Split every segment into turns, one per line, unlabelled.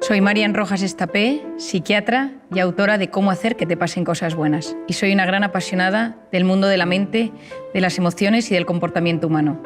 Soy Marian Rojas Estapé, psiquiatra y autora de Cómo hacer que te pasen cosas buenas. Y soy una gran apasionada del mundo de la mente, de las emociones y del comportamiento humano.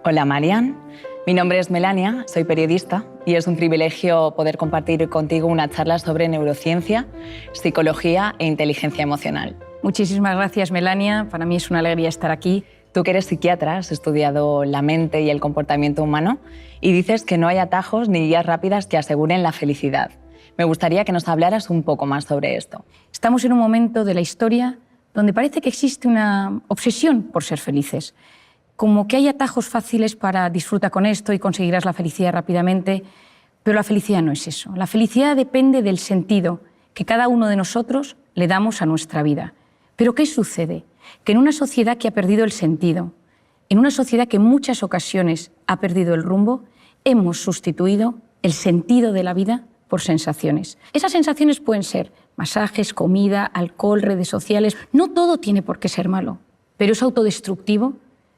Hola Marian, mi nombre es Melania, soy periodista y es un privilegio poder compartir contigo una charla sobre neurociencia, psicología e inteligencia emocional.
Muchísimas gracias, Melania. Para mí es una alegría estar aquí.
Tú que eres psiquiatra, has estudiado la mente y el comportamiento humano y dices que no hay atajos ni guías rápidas que aseguren la felicidad. Me gustaría que nos hablaras un poco más sobre esto.
Estamos en un momento de la historia donde parece que existe una obsesión por ser felices. Como que hay atajos fáciles para disfrutar con esto y conseguirás la felicidad rápidamente, pero la felicidad no es eso. La felicidad depende del sentido que cada uno de nosotros le damos a nuestra vida. ¿Pero qué sucede? Que en una sociedad que ha perdido el sentido, en una sociedad que en muchas ocasiones ha perdido el rumbo, hemos sustituido el sentido de la vida por sensaciones. Esas sensaciones pueden ser masajes, comida, alcohol, redes sociales. No todo tiene por qué ser malo, pero es autodestructivo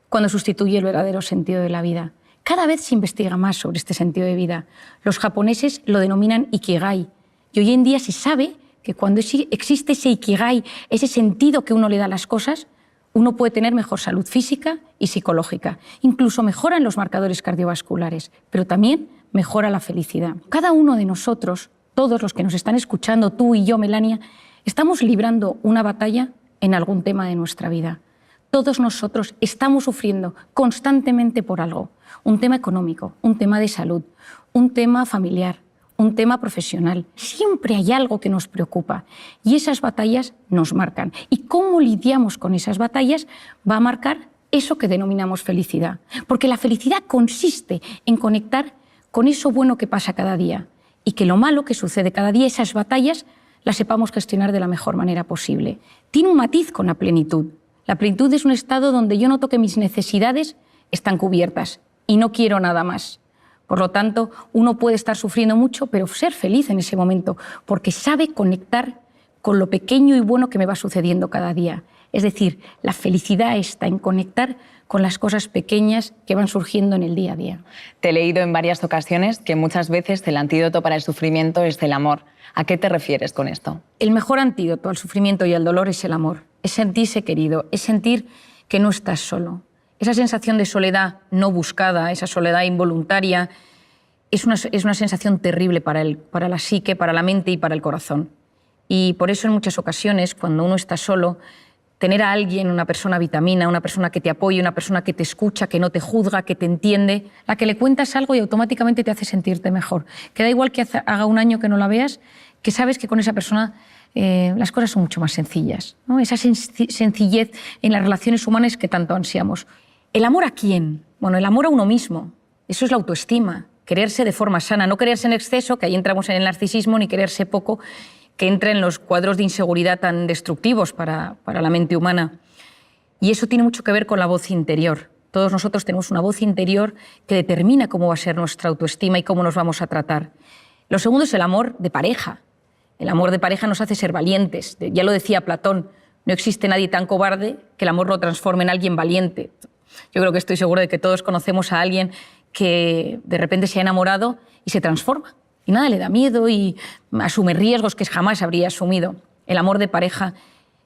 cuando sustituye el verdadero sentido de la vida. Cada vez se investiga más sobre este sentido de vida. Los japoneses lo denominan Ikigai y hoy en día se sabe que cuando existe ese Ikigai, ese sentido que uno le da a las cosas, uno puede tener mejor salud física y psicológica. Incluso mejoran los marcadores cardiovasculares, pero también mejora la felicidad. Cada uno de nosotros, todos los que nos están escuchando, tú y yo, Melania, estamos librando una batalla en algún tema de nuestra vida. Todos nosotros estamos sufriendo constantemente por algo. Un tema económico, un tema de salud, un tema familiar, un tema profesional. Siempre hay algo que nos preocupa y esas batallas nos marcan. Y cómo lidiamos con esas batallas va a marcar eso que denominamos felicidad. Porque la felicidad consiste en conectar con eso bueno que pasa cada día y que lo malo que sucede cada día, esas batallas, las sepamos gestionar de la mejor manera posible. Tiene un matiz con la plenitud. La plenitud es un estado donde yo noto que mis necesidades están cubiertas y no quiero nada más. Por lo tanto, uno puede estar sufriendo mucho, pero ser feliz en ese momento, porque sabe conectar con lo pequeño y bueno que me va sucediendo cada día. Es decir, la felicidad está en conectar con las cosas pequeñas que van surgiendo en el día a día.
Te he leído en varias ocasiones que muchas veces el antídoto para el sufrimiento es el amor. ¿A qué te refieres con esto?
El mejor antídoto al sufrimiento y al dolor es el amor. Es sentirse querido, es sentir que no estás solo. Esa sensación de soledad no buscada, esa soledad involuntaria, es una sensación terrible para la psique, para la mente y para el corazón. Y por eso en muchas ocasiones, cuando uno está solo, tener a alguien, una persona vitamina, una persona que te apoye, una persona que te escucha, que no te juzga, que te entiende, a la que le cuentas algo y automáticamente te hace sentirte mejor. Que da igual que haga un año que no la veas, que sabes que con esa persona las cosas son mucho más sencillas, ¿no? Esa sencillez en las relaciones humanas que tanto ansiamos. ¿El amor a quién? Bueno, el amor a uno mismo. Eso es la autoestima. Quererse de forma sana, no quererse en exceso, que ahí entramos en el narcisismo, ni quererse poco, que entra en los cuadros de inseguridad tan destructivos para la mente humana. Y eso tiene mucho que ver con la voz interior. Todos nosotros tenemos una voz interior que determina cómo va a ser nuestra autoestima y cómo nos vamos a tratar. Lo segundo es el amor de pareja. El amor de pareja nos hace ser valientes. Ya lo decía Platón, no existe nadie tan cobarde que el amor lo transforme en alguien valiente. Yo creo que estoy segura de que todos conocemos a alguien que de repente se ha enamorado y se transforma. Y nada le da miedo y asume riesgos que jamás habría asumido. El amor de pareja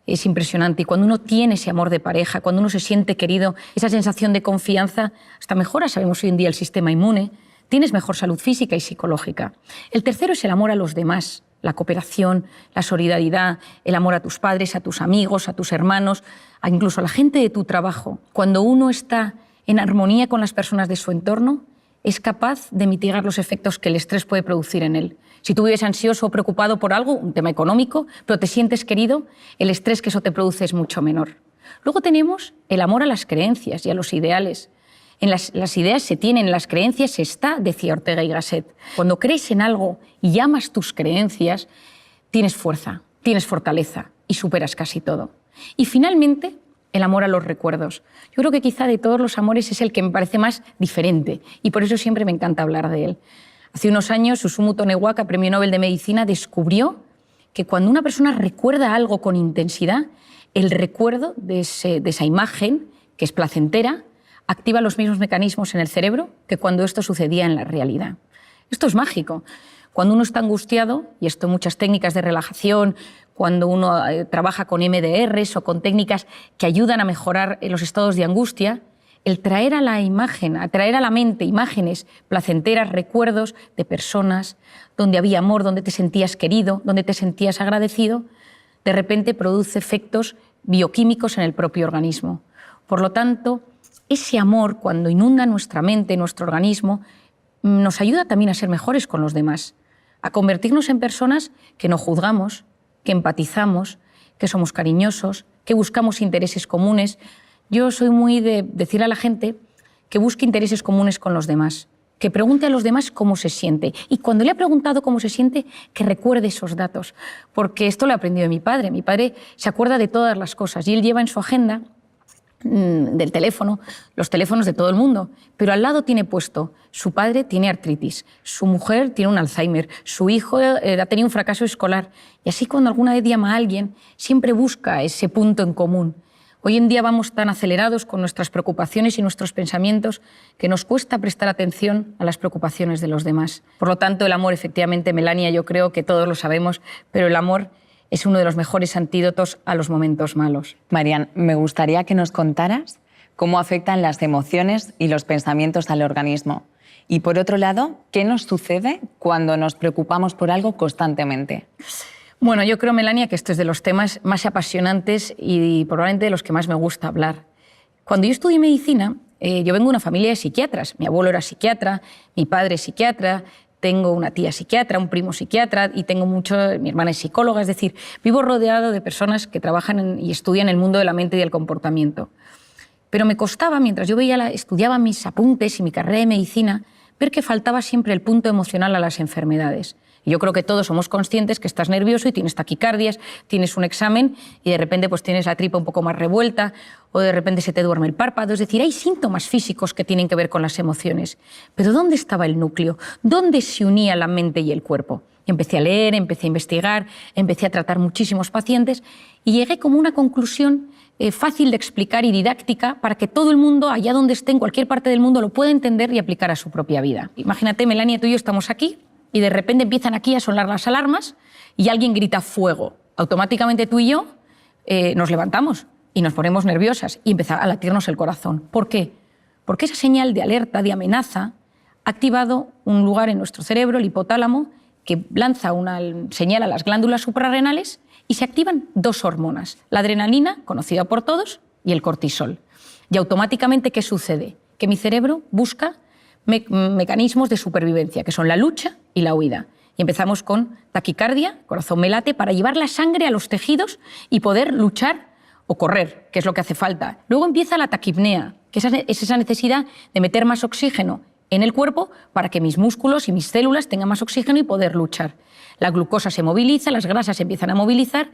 es impresionante. Y cuando uno tiene ese amor de pareja, cuando uno se siente querido, esa sensación de confianza, hasta mejora, sabemos hoy en día, el sistema inmune. Tienes mejor salud física y psicológica. El tercero es el amor a los demás. La cooperación, la solidaridad, el amor a tus padres, a tus amigos, a tus hermanos, incluso a la gente de tu trabajo. Cuando uno está en armonía con las personas de su entorno, es capaz de mitigar los efectos que el estrés puede producir en él. Si tú vives ansioso o preocupado por algo, un tema económico, pero te sientes querido, el estrés que eso te produce es mucho menor. Luego tenemos el amor a las creencias y a los ideales. En las ideas se tienen, en las creencias se está, decía Ortega y Gasset. Cuando crees en algo y amas tus creencias, tienes fuerza, tienes fortaleza y superas casi todo. Y finalmente, el amor a los recuerdos. Yo creo que quizá de todos los amores es el que me parece más diferente y por eso siempre me encanta hablar de él. Hace unos años, Susumu Tonewaka, Premio Nobel de Medicina, descubrió que cuando una persona recuerda algo con intensidad, el recuerdo de esa imagen, que es placentera, activa los mismos mecanismos en el cerebro que cuando esto sucedía en la realidad. Esto es mágico. Cuando uno está angustiado, y esto en muchas técnicas de relajación, cuando uno trabaja con MDRs o con técnicas que ayudan a mejorar los estados de angustia, el traer a la imagen, atraer a la mente imágenes placenteras, recuerdos de personas donde había amor, donde te sentías querido, donde te sentías agradecido, de repente produce efectos bioquímicos en el propio organismo. Por lo tanto, ese amor, cuando inunda nuestra mente, nuestro organismo, nos ayuda también a ser mejores con los demás, a convertirnos en personas que no juzgamos, que empatizamos, que somos cariñosos, que buscamos intereses comunes. Yo soy muy de decirle a la gente que busque intereses comunes con los demás, que pregunte a los demás cómo se siente. Y cuando le ha preguntado cómo se siente, que recuerde esos datos. Porque esto lo he aprendido de mi padre. Mi padre se acuerda de todas las cosas y él lleva en su agenda del teléfono, los teléfonos de todo el mundo, pero al lado tiene puesto, su padre tiene artritis, su mujer tiene un Alzheimer, su hijo ha tenido un fracaso escolar, y así cuando alguna vez llama a alguien, siempre busca ese punto en común. Hoy en día vamos tan acelerados con nuestras preocupaciones y nuestros pensamientos que nos cuesta prestar atención a las preocupaciones de los demás. Por lo tanto, el amor, efectivamente, Melania, yo creo que todos lo sabemos, pero el amor es uno de los mejores antídotos a los momentos malos.
Marian, me gustaría que nos contaras cómo afectan las emociones y los pensamientos al organismo. Y por otro lado, ¿qué nos sucede cuando nos preocupamos por algo constantemente?
Bueno, yo creo, Melania, que esto es de los temas más apasionantes y probablemente de los que más me gusta hablar. Cuando yo estudié medicina, yo vengo de una familia de psiquiatras. Mi abuelo era psiquiatra, mi padre es psiquiatra, tengo una tía psiquiatra, un primo psiquiatra y tengo mi hermana es psicóloga, es decir, vivo rodeado de personas que trabajan y estudian el mundo de la mente y del comportamiento. Pero me costaba, mientras yo estudiaba mis apuntes y mi carrera de medicina, ver que faltaba siempre el punto emocional a las enfermedades. Y yo creo que todos somos conscientes que estás nervioso y tienes taquicardias, tienes un examen y de repente pues tienes la tripa un poco más revuelta o de repente se te duerme el párpado. Es decir, hay síntomas físicos que tienen que ver con las emociones. Pero ¿dónde estaba el núcleo? ¿Dónde se unía la mente y el cuerpo? Y empecé a leer, empecé a investigar, empecé a tratar muchísimos pacientes y llegué como a una conclusión fácil de explicar y didáctica para que todo el mundo, allá donde esté, en cualquier parte del mundo, lo pueda entender y aplicar a su propia vida. Imagínate, Melania, tú y yo estamos aquí y de repente empiezan aquí a sonar las alarmas y alguien grita fuego. Automáticamente tú y yo nos levantamos y nos ponemos nerviosas y empieza a latirnos el corazón. ¿Por qué? Porque esa señal de alerta, de amenaza, ha activado un lugar en nuestro cerebro, el hipotálamo, que lanza una señal a las glándulas suprarrenales y se activan dos hormonas, la adrenalina, conocida por todos, y el cortisol. Y automáticamente, ¿qué sucede? Que mi cerebro busca mecanismos de supervivencia, que son la lucha y la huida. Y empezamos con taquicardia, corazón me late, para llevar la sangre a los tejidos y poder luchar o correr, que es lo que hace falta. Luego empieza la taquipnea, que es esa necesidad de meter más oxígeno en el cuerpo para que mis músculos y mis células tengan más oxígeno y poder luchar. La glucosa se moviliza, las grasas se empiezan a movilizar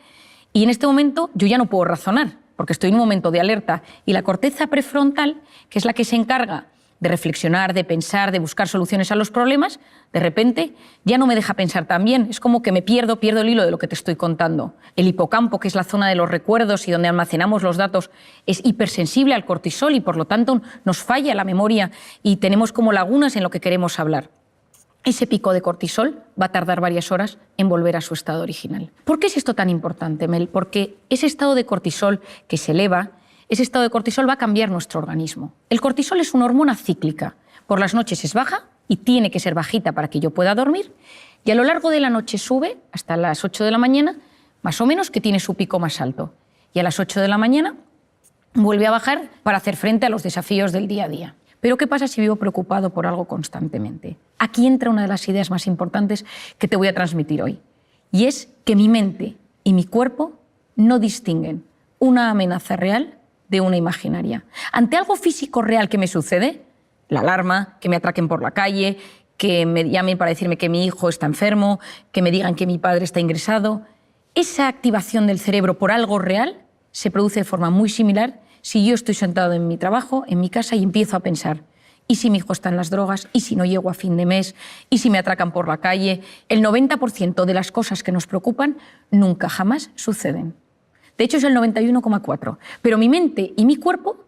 y en este momento yo ya no puedo razonar porque estoy en un momento de alerta y la corteza prefrontal, que es la que se encarga de reflexionar, de pensar, de buscar soluciones a los problemas, de repente ya no me deja pensar tan bien. Es como que me pierdo el hilo de lo que te estoy contando. El hipocampo, que es la zona de los recuerdos y donde almacenamos los datos, es hipersensible al cortisol y por lo tanto nos falla la memoria y tenemos como lagunas en lo que queremos hablar. Ese pico de cortisol va a tardar varias horas en volver a su estado original. ¿Por qué es esto tan importante, Mel? Porque ese estado de cortisol que se eleva, ese estado de cortisol va a cambiar nuestro organismo. El cortisol es una hormona cíclica. Por las noches es baja y tiene que ser bajita para que yo pueda dormir. Y a lo largo de la noche sube hasta las 8 de la mañana, más o menos, que tiene su pico más alto. Y a las 8 de la mañana vuelve a bajar para hacer frente a los desafíos del día a día. Pero ¿qué pasa si vivo preocupado por algo constantemente? Aquí entra una de las ideas más importantes que te voy a transmitir hoy. Y es que mi mente y mi cuerpo no distinguen una amenaza real de una imaginaria. Ante algo físico real que me sucede, la alarma, que me atraquen por la calle, que me llamen para decirme que mi hijo está enfermo, que me digan que mi padre está ingresado, esa activación del cerebro por algo real se produce de forma muy similar si yo estoy sentado en mi trabajo, en mi casa, y empiezo a pensar, ¿y si mi hijo está en las drogas? ¿Y si no llego a fin de mes? ¿Y si me atracan por la calle? El 90% de las cosas que nos preocupan nunca jamás suceden. De hecho, es el 91,4%. Pero mi mente y mi cuerpo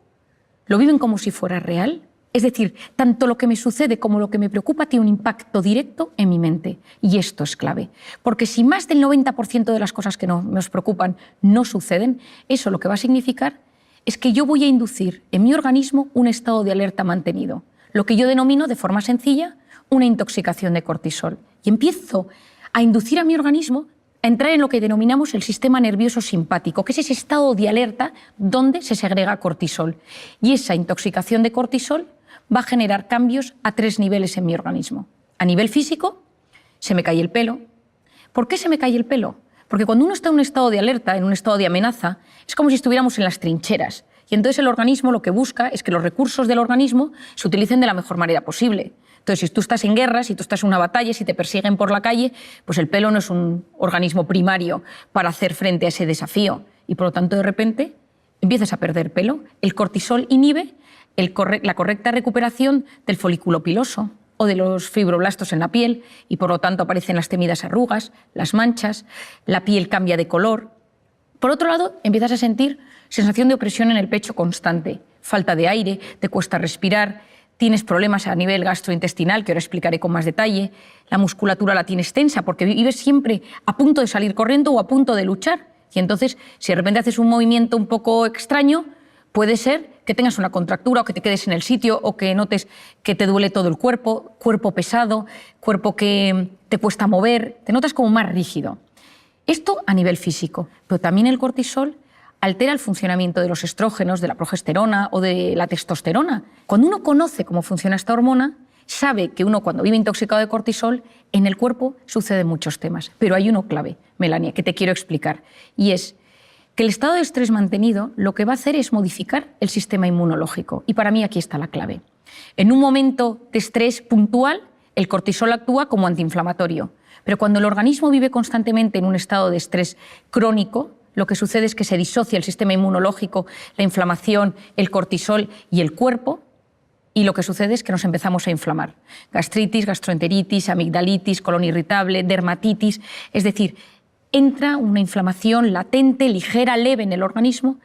lo viven como si fuera real Es decir, tanto lo que me sucede como lo que me preocupa tiene un impacto directo en mi mente. Y esto es clave. Porque si más del 90% de las cosas que nos preocupan no suceden, eso lo que va a significar es que yo voy a inducir en mi organismo un estado de alerta mantenido. Lo que yo denomino, de forma sencilla, una intoxicación de cortisol. Y empiezo a inducir a mi organismo a entrar en lo que denominamos el sistema nervioso simpático, que es ese estado de alerta donde se segrega cortisol. Y esa intoxicación de cortisol va a generar cambios a 3 niveles en mi organismo. A nivel físico, se me cae el pelo. ¿Por qué se me cae el pelo? Porque cuando uno está en un estado de alerta, en un estado de amenaza, es como si estuviéramos en las trincheras. Y entonces el organismo lo que busca es que los recursos del organismo se utilicen de la mejor manera posible. Entonces, si tú estás en guerra, si tú estás en una batalla, si te persiguen por la calle, pues el pelo no es un organismo primario para hacer frente a ese desafío. Y por lo tanto, de repente, empiezas a perder pelo. El cortisol inhibe la correcta recuperación del folículo piloso o de los fibroblastos en la piel y por lo tanto aparecen las temidas arrugas, las manchas, la piel cambia de color. Por otro lado, empiezas a sentir sensación de opresión en el pecho constante, falta de aire, te cuesta respirar, tienes problemas a nivel gastrointestinal, que ahora explicaré con más detalle, la musculatura la tienes tensa porque vives siempre a punto de salir corriendo o a punto de luchar. Y entonces, si de repente haces un movimiento un poco extraño, puede ser que tengas una contractura o que te quedes en el sitio o que notes que te duele todo el cuerpo, cuerpo pesado, cuerpo que te cuesta mover, te notas como más rígido. Esto a nivel físico, pero también el cortisol altera el funcionamiento de los estrógenos, de la progesterona o de la testosterona. Cuando uno conoce cómo funciona esta hormona, sabe que uno cuando vive intoxicado de cortisol, en el cuerpo suceden muchos temas. Pero hay uno clave, Melania, que te quiero explicar, y es que el estado de estrés mantenido lo que va a hacer es modificar el sistema inmunológico. Y para mí aquí está la clave. En un momento de estrés puntual, el cortisol actúa como antiinflamatorio. Pero cuando el organismo vive constantemente en un estado de estrés crónico, lo que sucede es que se disocia el sistema inmunológico, la inflamación, el cortisol y el cuerpo, y lo que sucede es que nos empezamos a inflamar. Gastritis, gastroenteritis, amigdalitis, colon irritable, dermatitis, es decir, entra una inflamación latente, ligera, leve en el organismo,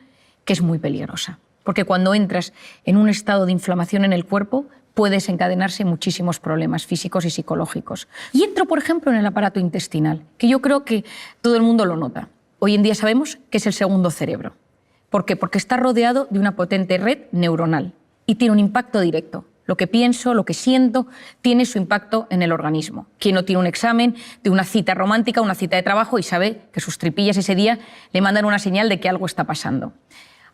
que es muy peligrosa. Porque cuando entras en un estado de inflamación en el cuerpo, puede desencadenarse muchísimos problemas físicos y psicológicos. Y entro, por ejemplo, en el aparato intestinal, que yo creo que todo el mundo lo nota. Hoy en día sabemos que es el segundo cerebro. ¿Por qué? Porque está rodeado de una potente red neuronal y tiene un impacto directo. Lo que pienso, lo que siento, tiene su impacto en el organismo. Quien no tiene un examen de una cita romántica, una cita de trabajo y sabe que sus tripillas ese día le mandan una señal de que algo está pasando.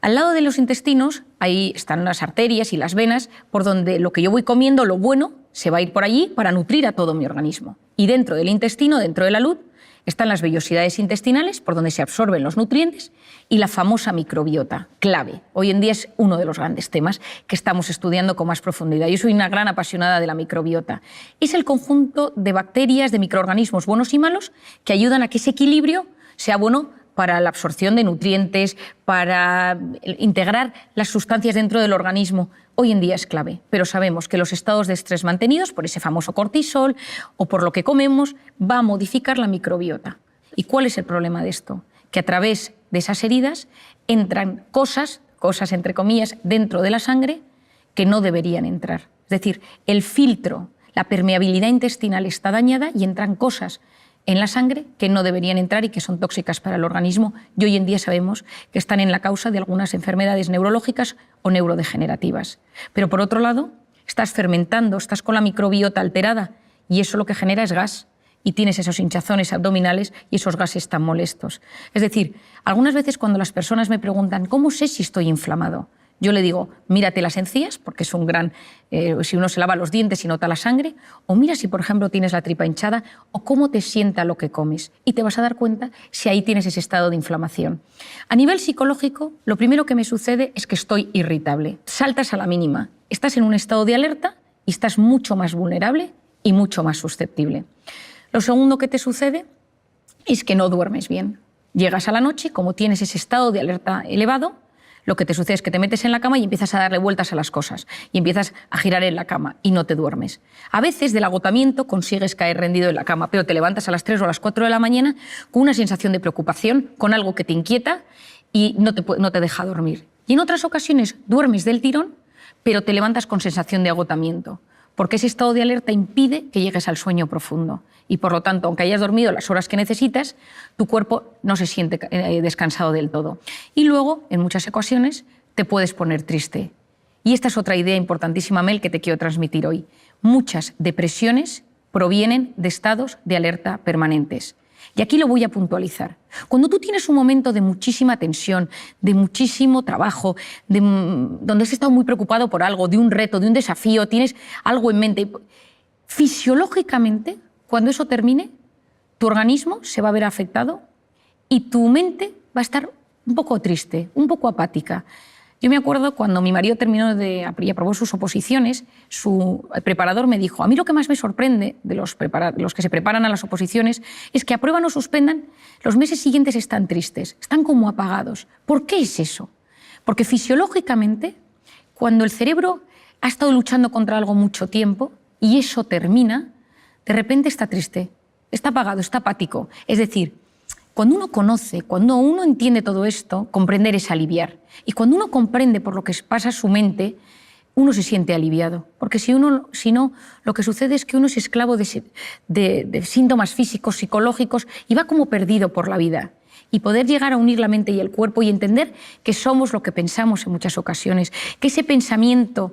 Al lado de los intestinos, ahí están las arterias y las venas, por donde lo que yo voy comiendo, lo bueno, se va a ir por allí para nutrir a todo mi organismo. Y dentro del intestino, dentro de la luz, están las vellosidades intestinales, por donde se absorben los nutrientes, y la famosa microbiota, clave. Hoy en día es uno de los grandes temas que estamos estudiando con más profundidad. Yo soy una gran apasionada de la microbiota. Es el conjunto de bacterias, de microorganismos buenos y malos, que ayudan a que ese equilibrio sea bueno para la absorción de nutrientes, para integrar las sustancias dentro del organismo. Hoy en día es clave, pero sabemos que los estados de estrés mantenidos por ese famoso cortisol o por lo que comemos va a modificar la microbiota. ¿Y cuál es el problema de esto? Que a través de esas heridas entran cosas entre comillas, dentro de la sangre que no deberían entrar. Es decir, el filtro, la permeabilidad intestinal está dañada y entran cosas en la sangre que no deberían entrar y que son tóxicas para el organismo, y hoy en día sabemos que están en la causa de algunas enfermedades neurológicas o neurodegenerativas. Pero por otro lado, estás fermentando, estás con la microbiota alterada y eso lo que genera es gas y tienes esos hinchazones abdominales y esos gases tan molestos. Es decir, algunas veces cuando las personas me preguntan ¿cómo sé si estoy inflamado? Yo le digo, mírate las encías, porque es un gran... si uno se lava los dientes y nota la sangre, o mira si, por ejemplo, tienes la tripa hinchada, o cómo te sienta lo que comes. Y te vas a dar cuenta si ahí tienes ese estado de inflamación. A nivel psicológico, lo primero que me sucede es que estoy irritable. Saltas a la mínima. Estás en un estado de alerta y estás mucho más vulnerable y mucho más susceptible. Lo segundo que te sucede es que no duermes bien. Llegas a la noche, como tienes ese estado de alerta elevado, lo que te sucede es que te metes en la cama y empiezas a darle vueltas a las cosas y empiezas a girar en la cama y no te duermes. A veces del agotamiento consigues caer rendido en la cama, pero te levantas a las 3 o a las 4 de la mañana con una sensación de preocupación, con algo que te inquieta y no te deja dormir. Y en otras ocasiones duermes del tirón, pero te levantas con sensación de agotamiento, porque ese estado de alerta impide que llegues al sueño profundo. Y por lo tanto, aunque hayas dormido las horas que necesitas, tu cuerpo no se siente descansado del todo. Y luego, en muchas ocasiones, te puedes poner triste. Y esta es otra idea importantísima, Mel, que te quiero transmitir hoy. Muchas depresiones provienen de estados de alerta permanentes. Y aquí lo voy a puntualizar. Cuando tú tienes un momento de muchísima tensión, de muchísimo trabajo, donde has estado muy preocupado por algo, de un reto, de un desafío, tienes algo en mente, fisiológicamente, cuando eso termine, tu organismo se va a ver afectado y tu mente va a estar un poco triste, un poco apática. Yo me acuerdo cuando mi marido terminó y aprobó sus oposiciones, su preparador me dijo: a mí lo que más me sorprende de los que se preparan a las oposiciones es que aprueban o suspendan, los meses siguientes están tristes, están como apagados. ¿Por qué es eso? Porque fisiológicamente, cuando el cerebro ha estado luchando contra algo mucho tiempo y eso termina, de repente está triste, está apagado, está apático. Es decir, cuando uno conoce, cuando uno entiende todo esto, comprender es aliviar. Y cuando uno comprende por lo que pasa su mente, uno se siente aliviado. Porque si no, lo que sucede es que uno es esclavo de síntomas físicos, psicológicos, y va como perdido por la vida. Y poder llegar a unir la mente y el cuerpo y entender que somos lo que pensamos en muchas ocasiones, que ese pensamiento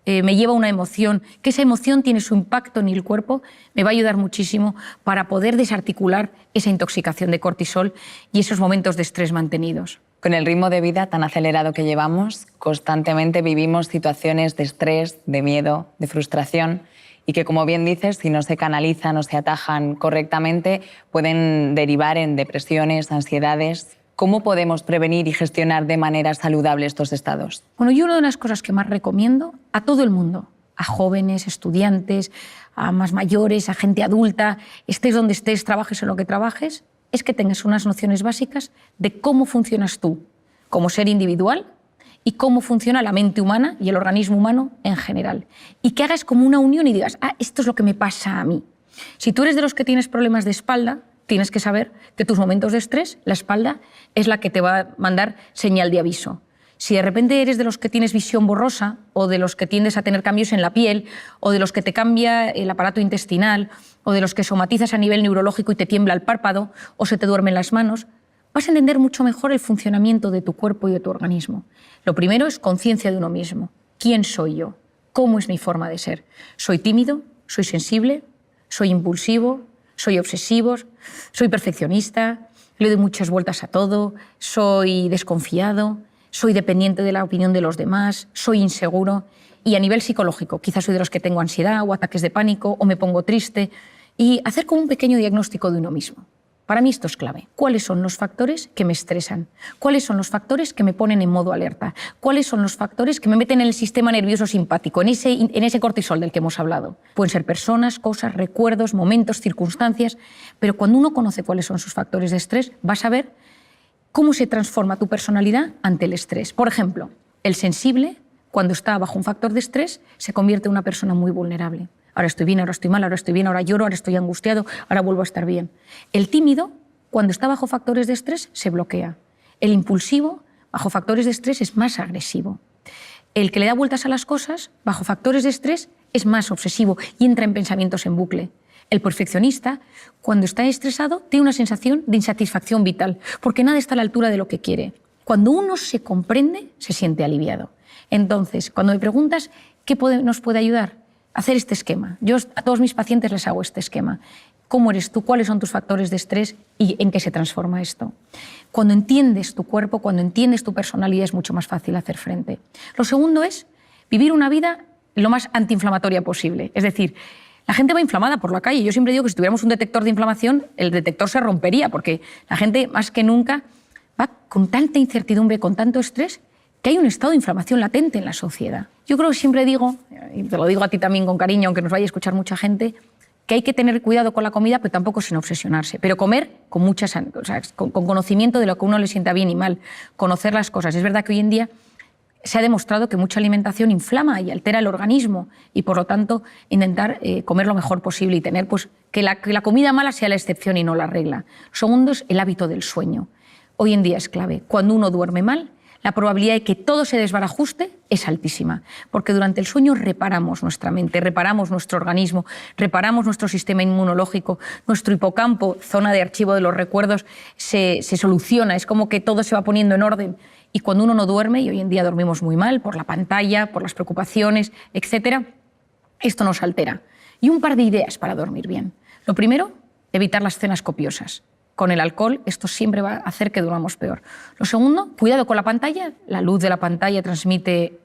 me lleva a una emoción, que esa emoción tiene su impacto en el cuerpo, me va a ayudar muchísimo para poder desarticular esa intoxicación de cortisol y esos momentos de estrés mantenidos.
Con el ritmo de vida tan acelerado que llevamos, constantemente vivimos situaciones de estrés, de miedo, de frustración y que, como bien dices, si no se canalizan o se atajan correctamente, pueden derivar en depresiones, ansiedades. ¿Cómo podemos prevenir y gestionar de manera saludable estos estados?
Bueno, yo una de las cosas que más recomiendo a todo el mundo, a jóvenes, estudiantes, a más mayores, a gente adulta, estés donde estés, trabajes en lo que trabajes, es que tengas unas nociones básicas de cómo funcionas tú como ser individual y cómo funciona la mente humana y el organismo humano en general. Y que hagas como una unión y digas: ah, esto es lo que me pasa a mí. Si tú eres de los que tienes problemas de espalda, tienes que saber que tus momentos de estrés, la espalda es la que te va a mandar señal de aviso. Si de repente eres de los que tienes visión borrosa o de los que tiendes a tener cambios en la piel o de los que te cambia el aparato intestinal o de los que somatizas a nivel neurológico y te tiembla el párpado o se te duermen las manos, vas a entender mucho mejor el funcionamiento de tu cuerpo y de tu organismo. Lo primero es conciencia de uno mismo. ¿Quién soy yo? ¿Cómo es mi forma de ser? ¿Soy tímido? ¿Soy sensible? ¿Soy impulsivo? ¿Soy obsesivo? ¿Soy perfeccionista? ¿Le doy muchas vueltas a todo? ¿Soy desconfiado? ¿Soy dependiente de la opinión de los demás? ¿Soy inseguro? Y a nivel psicológico, quizás soy de los que tengo ansiedad o ataques de pánico o me pongo triste. Y hacer como un pequeño diagnóstico de uno mismo. Para mí esto es clave. ¿Cuáles son los factores que me estresan? ¿Cuáles son los factores que me ponen en modo alerta? ¿Cuáles son los factores que me meten en el sistema nervioso simpático, en ese cortisol del que hemos hablado? Pueden ser personas, cosas, recuerdos, momentos, circunstancias, pero cuando uno conoce cuáles son sus factores de estrés, vas a ver cómo se transforma tu personalidad ante el estrés. Por ejemplo, el sensible, cuando está bajo un factor de estrés, se convierte en una persona muy vulnerable. Ahora estoy bien, ahora estoy mal, ahora estoy bien, ahora lloro, ahora estoy angustiado, ahora vuelvo a estar bien. El tímido, cuando está bajo factores de estrés, se bloquea. El impulsivo, bajo factores de estrés, es más agresivo. El que le da vueltas a las cosas, bajo factores de estrés, es más obsesivo y entra en pensamientos en bucle. El perfeccionista, cuando está estresado, tiene una sensación de insatisfacción vital, porque nada está a la altura de lo que quiere. Cuando uno se comprende, se siente aliviado. Entonces, cuando me preguntas qué nos puede ayudar, hacer este esquema. Yo a todos mis pacientes les hago este esquema. ¿Cómo eres tú? ¿Cuáles son tus factores de estrés? ¿Y en qué se transforma esto? Cuando entiendes tu cuerpo, cuando entiendes tu personalidad, es mucho más fácil hacer frente. Lo segundo es vivir una vida lo más antiinflamatoria posible. Es decir, la gente va inflamada por la calle. Yo siempre digo que si tuviéramos un detector de inflamación, el detector se rompería, porque la gente, más que nunca, va con tanta incertidumbre, con tanto estrés, que hay un estado de inflamación latente en la sociedad. Yo creo que siempre digo, y te lo digo a ti también con cariño, aunque nos vaya a escuchar mucha gente, que hay que tener cuidado con la comida, pero tampoco sin obsesionarse. Pero comer con con conocimiento de lo que a uno le sienta bien y mal, conocer las cosas. Es verdad que hoy en día se ha demostrado que mucha alimentación inflama y altera el organismo y, por lo tanto, intentar comer lo mejor posible y tener que la comida mala sea la excepción y no la regla. Lo segundo es el hábito del sueño. Hoy en día es clave. Cuando uno duerme mal, la probabilidad de que todo se desbarajuste es altísima, porque durante el sueño reparamos nuestra mente, reparamos nuestro organismo, reparamos nuestro sistema inmunológico, nuestro hipocampo, zona de archivo de los recuerdos, se soluciona, es como que todo se va poniendo en orden. Y cuando uno no duerme, y hoy en día dormimos muy mal por la pantalla, por las preocupaciones, etc., esto nos altera. Y un par de ideas para dormir bien. Lo primero, evitar las cenas copiosas. Con el alcohol esto siempre va a hacer que durmamos peor. Lo segundo, cuidado con la pantalla. La luz de la pantalla transmite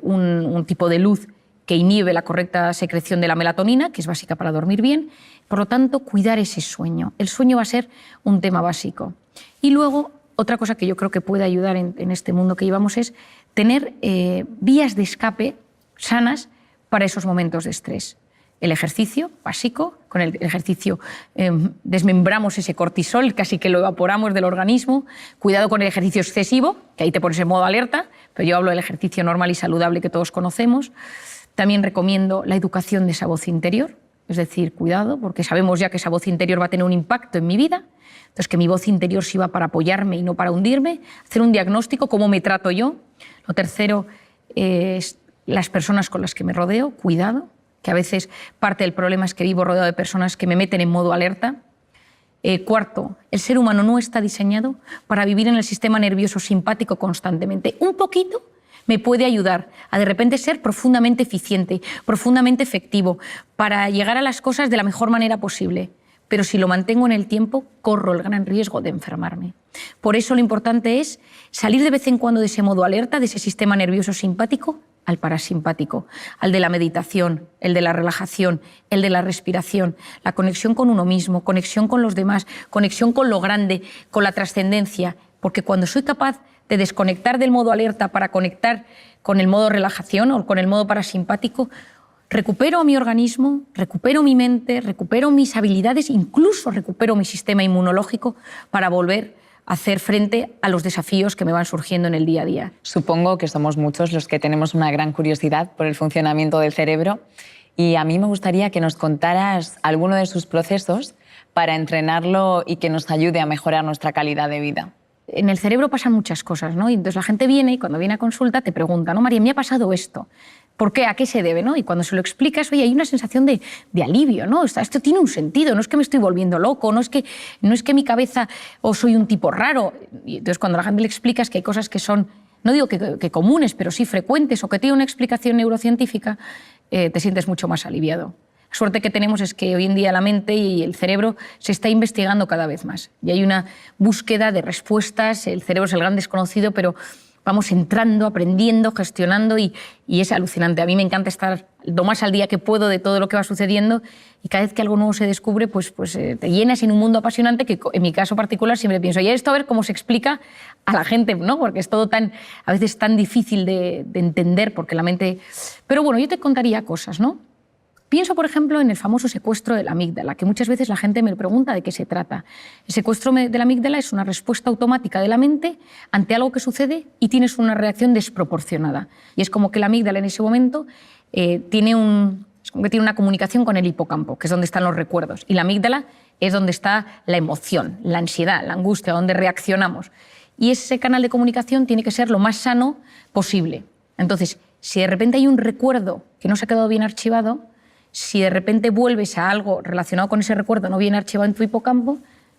un tipo de luz que inhibe la correcta secreción de la melatonina, que es básica para dormir bien. Por lo tanto, cuidar ese sueño. El sueño va a ser un tema básico. Y luego, otra cosa que yo creo que puede ayudar en este mundo que llevamos es tener vías de escape sanas para esos momentos de estrés. El ejercicio básico, con el ejercicio desmembramos ese cortisol, casi que lo evaporamos del organismo. Cuidado con el ejercicio excesivo, que ahí te pones en modo alerta, pero yo hablo del ejercicio normal y saludable que todos conocemos. También recomiendo la educación de esa voz interior, es decir, cuidado, porque sabemos ya que esa voz interior va a tener un impacto en mi vida, entonces que mi voz interior sirva para apoyarme y no para hundirme, hacer un diagnóstico, cómo me trato yo. Lo tercero es las personas con las que me rodeo, cuidado, que a veces parte del problema es que vivo rodeado de personas que me meten en modo alerta. Cuarto, el ser humano no está diseñado para vivir en el sistema nervioso simpático constantemente. Un poquito me puede ayudar a de repente ser profundamente eficiente, profundamente efectivo, para llegar a las cosas de la mejor manera posible. Pero si lo mantengo en el tiempo, corro el gran riesgo de enfermarme. Por eso lo importante es salir de vez en cuando de ese modo alerta, de ese sistema nervioso simpático, al parasimpático, al de la meditación, el de la relajación, el de la respiración, la conexión con uno mismo, conexión con los demás, conexión con lo grande, con la trascendencia, porque cuando soy capaz de desconectar del modo alerta para conectar con el modo relajación o con el modo parasimpático, recupero mi organismo, recupero mi mente, recupero mis habilidades, incluso recupero mi sistema inmunológico para volver a hacer frente a los desafíos que me van surgiendo en el día a día.
Supongo que somos muchos los que tenemos una gran curiosidad por el funcionamiento del cerebro y a mí me gustaría que nos contaras alguno de sus procesos para entrenarlo y que nos ayude a mejorar nuestra calidad de vida.
En el cerebro pasan muchas cosas, ¿no? Y entonces la gente viene y cuando viene a consulta te pregunta, ¿no, María, me ha pasado esto? ¿Por qué? ¿A qué se debe? ¿No? Y cuando se lo explicas, oye, hay una sensación de alivio, ¿no? Esto tiene un sentido, no es que me estoy volviendo loco, no es que mi cabeza o soy un tipo raro. Y entonces cuando a la gente le explicas que hay cosas que son, no digo que comunes, pero sí frecuentes o que tienen una explicación neurocientífica, te sientes mucho más aliviado. La suerte que tenemos es que hoy en día la mente y el cerebro se está investigando cada vez más y hay una búsqueda de respuestas, el cerebro es el gran desconocido, pero vamos entrando, aprendiendo, gestionando y es alucinante. A mí me encanta estar lo más al día que puedo de todo lo que va sucediendo y cada vez que algo nuevo se descubre, pues te llenas en un mundo apasionante que en mi caso particular siempre pienso, y esto a ver cómo se explica a la gente, ¿no? Porque es todo a veces tan difícil de entender porque la mente... Pero bueno, yo te contaría cosas, ¿no? Pienso, por ejemplo, en el famoso secuestro de la amígdala, que muchas veces la gente me pregunta de qué se trata. El secuestro de la amígdala es una respuesta automática de la mente ante algo que sucede y tienes una reacción desproporcionada. Y es como que la amígdala en ese momento tiene una comunicación con el hipocampo, que es donde están los recuerdos. Y la amígdala es donde está la emoción, la ansiedad, la angustia, donde reaccionamos. Y ese canal de comunicación tiene que ser lo más sano posible. Entonces, si de repente hay un recuerdo que no se ha quedado bien archivado, si de repente vuelves a algo relacionado con ese recuerdo no bien archivado en tu hipocampo,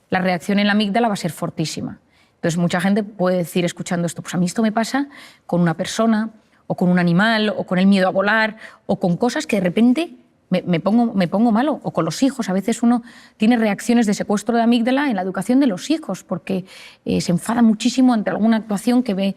la reacción en la amígdala va a ser fortísima. Entonces, mucha gente puede decir, escuchando esto, pues a mí esto me pasa con una persona, o con un animal, o con el miedo a volar, o con cosas que de repente me pongo malo, o con los hijos. A veces uno tiene reacciones de secuestro de amígdala en la educación de los hijos, porque se enfada muchísimo ante alguna actuación que ve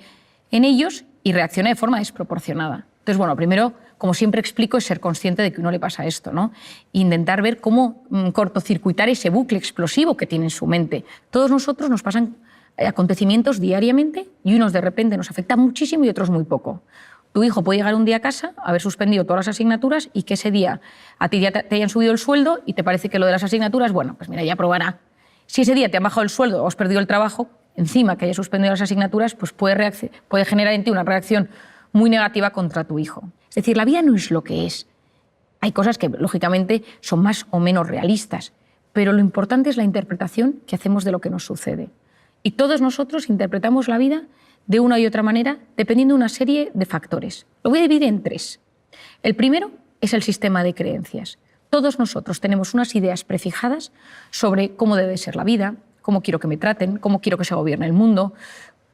en ellos y reacciona de forma desproporcionada. Entonces, bueno, primero, como siempre explico, es ser consciente de que a uno le pasa esto, ¿no? E intentar ver cómo cortocircuitar ese bucle explosivo que tiene en su mente. Todos nosotros nos pasan acontecimientos diariamente y unos de repente nos afectan muchísimo y otros muy poco. Tu hijo puede llegar un día a casa, haber suspendido todas las asignaturas y que ese día a ti ya te hayan subido el sueldo y te parece que lo de las asignaturas, bueno, pues mira, ya probará. Si ese día te han bajado el sueldo o has perdido el trabajo, encima que hayas suspendido las asignaturas, pues puede generar en ti una reacción muy negativa contra tu hijo. Es decir, la vida no es lo que es. Hay cosas que, lógicamente, son más o menos realistas, pero lo importante es la interpretación que hacemos de lo que nos sucede. Y todos nosotros interpretamos la vida de una y otra manera dependiendo de una serie de factores. Lo voy a dividir en 3. El primero es el sistema de creencias. Todos nosotros tenemos unas ideas prefijadas sobre cómo debe ser la vida, cómo quiero que me traten, cómo quiero que se gobierne el mundo.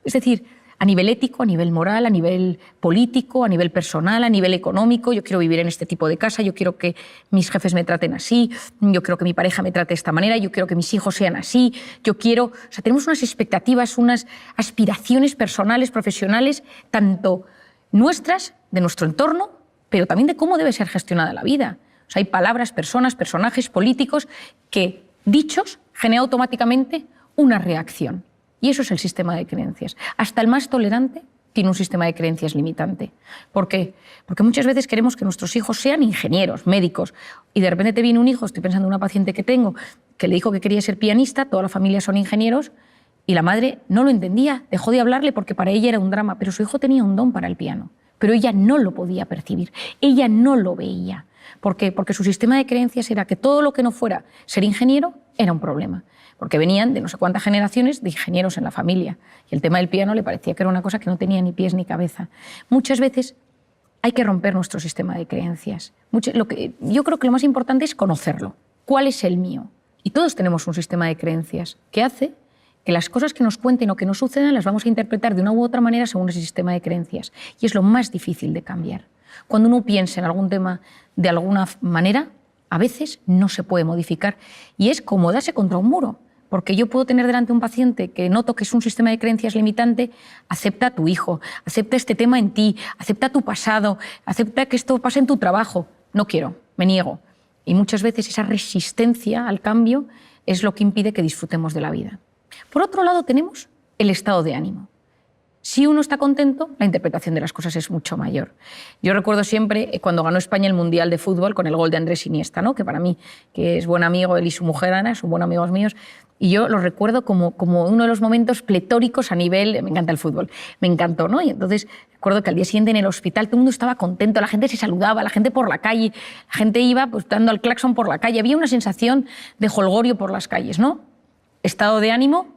Es decir, a nivel ético, a nivel moral, a nivel político, a nivel personal, a nivel económico. Yo quiero vivir en este tipo de casa, yo quiero que mis jefes me traten así, yo quiero que mi pareja me trate de esta manera, yo quiero que mis hijos sean así, yo quiero... O sea, tenemos unas expectativas, unas aspiraciones personales, profesionales, tanto nuestras, de nuestro entorno, pero también de cómo debe ser gestionada la vida. O sea, hay palabras, personas, personajes políticos que, dichos, generan automáticamente una reacción. Y eso es el sistema de creencias. Hasta el más tolerante tiene un sistema de creencias limitante. ¿Por qué? Porque muchas veces queremos que nuestros hijos sean ingenieros, médicos, y de repente te viene un hijo, estoy pensando en una paciente que tengo, que le dijo que quería ser pianista, toda la familia son ingenieros, y la madre no lo entendía, dejó de hablarle porque para ella era un drama, pero su hijo tenía un don para el piano, pero ella no lo podía percibir, ella no lo veía. ¿Por qué? Porque su sistema de creencias era que todo lo que no fuera ser ingeniero era un problema, porque venían de no sé cuántas generaciones de ingenieros en la familia y el tema del piano le parecía que era una cosa que no tenía ni pies ni cabeza. Muchas veces hay que romper nuestro sistema de creencias. Yo creo que lo más importante es conocerlo. ¿Cuál es el mío? Y todos tenemos un sistema de creencias que hace que las cosas que nos cuenten o que nos sucedan las vamos a interpretar de una u otra manera según ese sistema de creencias. Y es lo más difícil de cambiar. Cuando uno piensa en algún tema de alguna manera, a veces no se puede modificar y es como darse contra un muro, porque yo puedo tener delante un paciente que noto que es un sistema de creencias limitante, acepta a tu hijo, acepta este tema en ti, acepta tu pasado, acepta que esto pase en tu trabajo. No quiero, me niego. Y muchas veces esa resistencia al cambio es lo que impide que disfrutemos de la vida. Por otro lado tenemos el estado de ánimo. Si uno está contento, la interpretación de las cosas es mucho mayor. Yo recuerdo siempre cuando ganó España el Mundial de Fútbol con el gol de Andrés Iniesta, ¿no? Que para mí, que es buen amigo, él y su mujer Ana, son buenos amigos míos, y yo lo recuerdo como uno de los momentos pletóricos a nivel... Me encanta el fútbol, me encantó, ¿no? Y entonces recuerdo que al día siguiente en el hospital todo el mundo estaba contento, la gente se saludaba, la gente por la calle, la gente iba pues, dando al claxon por la calle, había una sensación de jolgorio por las calles, ¿no? Estado de ánimo,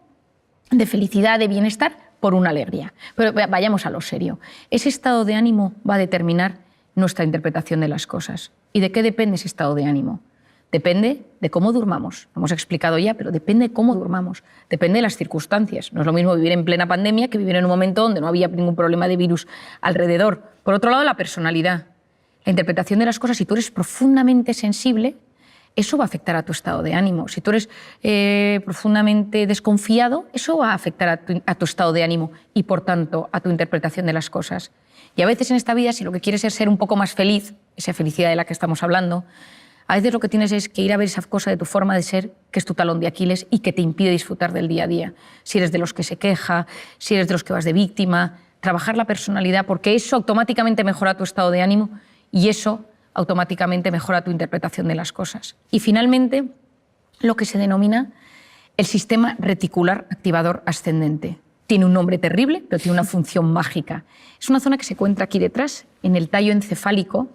de felicidad, de bienestar, por una alegría. Pero vayamos a lo serio. Ese estado de ánimo va a determinar nuestra interpretación de las cosas. ¿Y de qué depende ese estado de ánimo? Depende de cómo durmamos. Lo hemos explicado ya, pero depende de cómo durmamos. Depende de las circunstancias. No es lo mismo vivir en plena pandemia que vivir en un momento donde no había ningún problema de virus alrededor. Por otro lado, la personalidad. La interpretación de las cosas, si tú eres profundamente sensible, eso va a afectar a tu estado de ánimo. Si tú eres profundamente desconfiado, eso va a afectar a tu estado de ánimo y, por tanto, a tu interpretación de las cosas. Y a veces en esta vida, si lo que quieres es ser un poco más feliz, esa felicidad de la que estamos hablando, a veces lo que tienes es que ir a ver esa cosa de tu forma de ser, que es tu talón de Aquiles y que te impide disfrutar del día a día. Si eres de los que se queja, si eres de los que vas de víctima, trabajar la personalidad, porque eso automáticamente mejora tu estado de ánimo y eso automáticamente mejora tu interpretación de las cosas. Y finalmente, lo que se denomina el sistema reticular activador ascendente. Tiene un nombre terrible, pero tiene una función mágica. Es una zona que se encuentra aquí detrás, en el tallo encefálico,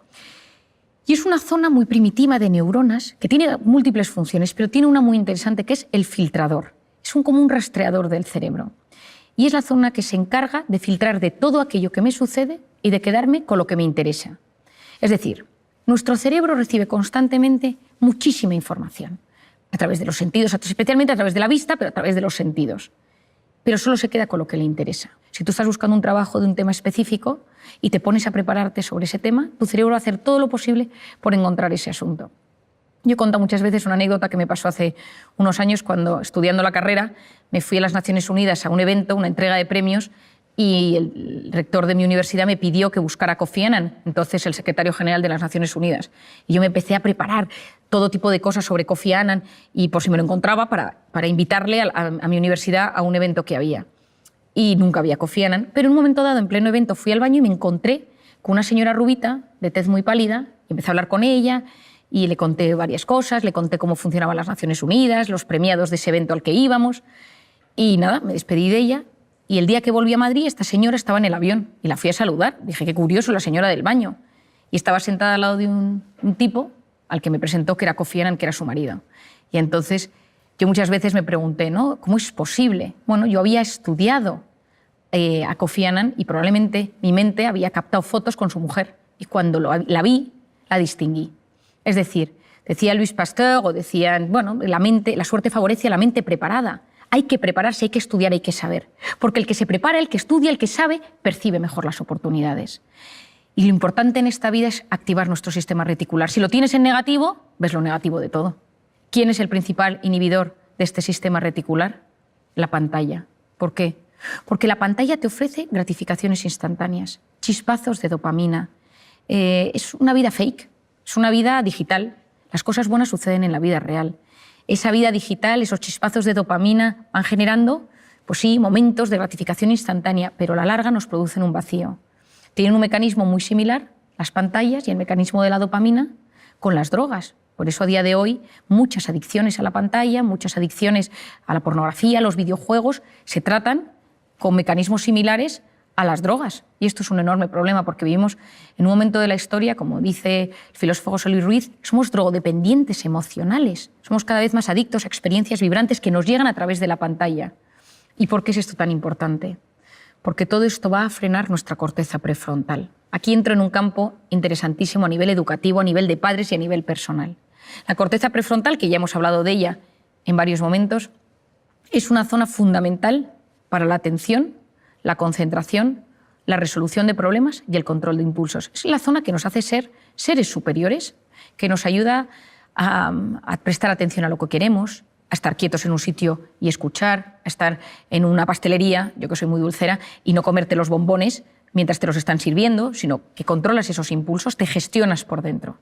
y es una zona muy primitiva de neuronas que tiene múltiples funciones, pero tiene una muy interesante que es el filtrador. Es como un rastreador del cerebro. Y es la zona que se encarga de filtrar de todo aquello que me sucede y de quedarme con lo que me interesa. Es decir, nuestro cerebro recibe constantemente muchísima información, a través de los sentidos, especialmente a través de la vista, pero a través de los sentidos. Pero solo se queda con lo que le interesa. Si tú estás buscando un trabajo de un tema específico y te pones a prepararte sobre ese tema, tu cerebro va a hacer todo lo posible por encontrar ese asunto. Yo he contado muchas veces una anécdota que me pasó hace unos años cuando, estudiando la carrera, me fui a las Naciones Unidas a un evento, una entrega de premios, y el rector de mi universidad me pidió que buscara a Kofi Annan, entonces el secretario general de las Naciones Unidas. Y yo me empecé a preparar todo tipo de cosas sobre Kofi Annan y por si me lo encontraba para invitarle a mi universidad a un evento que había. Y nunca había Kofi Annan, pero en un momento dado, en pleno evento, fui al baño y me encontré con una señora rubita, de tez muy pálida, y empecé a hablar con ella y le conté varias cosas, le conté cómo funcionaban las Naciones Unidas, los premiados de ese evento al que íbamos, y nada, me despedí de ella. Y el día que volví a Madrid, esta señora estaba en el avión y la fui a saludar. Dije, qué curioso, la señora del baño. Y estaba sentada al lado de un tipo al que me presentó que era Kofi Annan, que era su marido. Y entonces yo muchas veces me pregunté, ¿no? ¿Cómo es posible? Bueno, yo había estudiado a Kofi Annan y probablemente mi mente había captado fotos con su mujer y cuando la vi, la distinguí. Es decir, decía Louis Pasteur o decían, bueno, la suerte favorece a la mente preparada. Hay que prepararse, hay que estudiar, hay que saber. Porque el que se prepara, el que estudia, el que sabe, percibe mejor las oportunidades. Y lo importante en esta vida es activar nuestro sistema reticular. Si lo tienes en negativo, ves lo negativo de todo. ¿Quién es el principal inhibidor de este sistema reticular? La pantalla. ¿Por qué? Porque la pantalla te ofrece gratificaciones instantáneas, chispazos de dopamina. Es una vida fake, es una vida digital. Las cosas buenas suceden en la vida real. Esa vida digital, esos chispazos de dopamina van generando, pues sí, momentos de gratificación instantánea, pero a la larga nos producen un vacío. Tienen un mecanismo muy similar, las pantallas y el mecanismo de la dopamina, con las drogas. Por eso a día de hoy muchas adicciones a la pantalla, muchas adicciones a la pornografía, a los videojuegos, se tratan con mecanismos similares a las drogas. Y esto es un enorme problema porque vivimos en un momento de la historia, como dice el filósofo José Luis Ruiz, somos drogodependientes emocionales. Somos cada vez más adictos a experiencias vibrantes que nos llegan a través de la pantalla. ¿Y por qué es esto tan importante? Porque todo esto va a frenar nuestra corteza prefrontal. Aquí entro en un campo interesantísimo a nivel educativo, a nivel de padres y a nivel personal. La corteza prefrontal, que ya hemos hablado de ella en varios momentos, es una zona fundamental para la atención, la concentración, la resolución de problemas y el control de impulsos. Es la zona que nos hace ser seres superiores, que nos ayuda a prestar atención a lo que queremos, a estar quietos en un sitio y escuchar, a estar en una pastelería, yo que soy muy dulcera, y no comerte los bombones mientras te los están sirviendo, sino que controlas esos impulsos, te gestionas por dentro.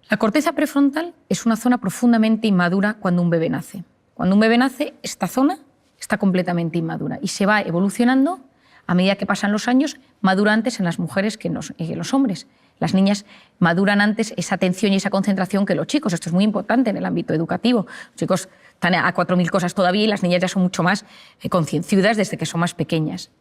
La corteza prefrontal es una zona profundamente inmadura cuando un bebé nace. Cuando un bebé nace, esta zona está completamente inmadura y se va evolucionando a medida que pasan los años, madura antes en las mujeres que en los hombres. Las niñas maduran antes esa atención y esa concentración que los chicos. Esto es muy importante en el ámbito educativo. Los chicos están a 4.000 cosas todavía y las niñas ya son mucho más concienciudas desde que son más pequeñas.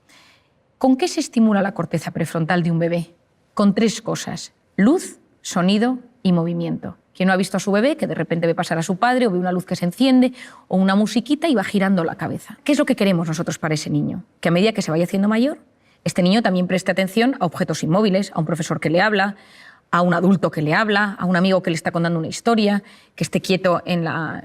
¿Con qué se estimula la corteza prefrontal de un bebé? Con 3 cosas: luz, sonido y movimiento. ¿Quién no ha visto a su bebé que de repente ve pasar a su padre o ve una luz que se enciende o una musiquita y va girando la cabeza? ¿Qué es lo que queremos nosotros para ese niño? Que a medida que se vaya haciendo mayor, este niño también preste atención a objetos inmóviles, a un profesor que le habla, a un adulto que le habla, a un amigo que le está contando una historia, que esté quieto en la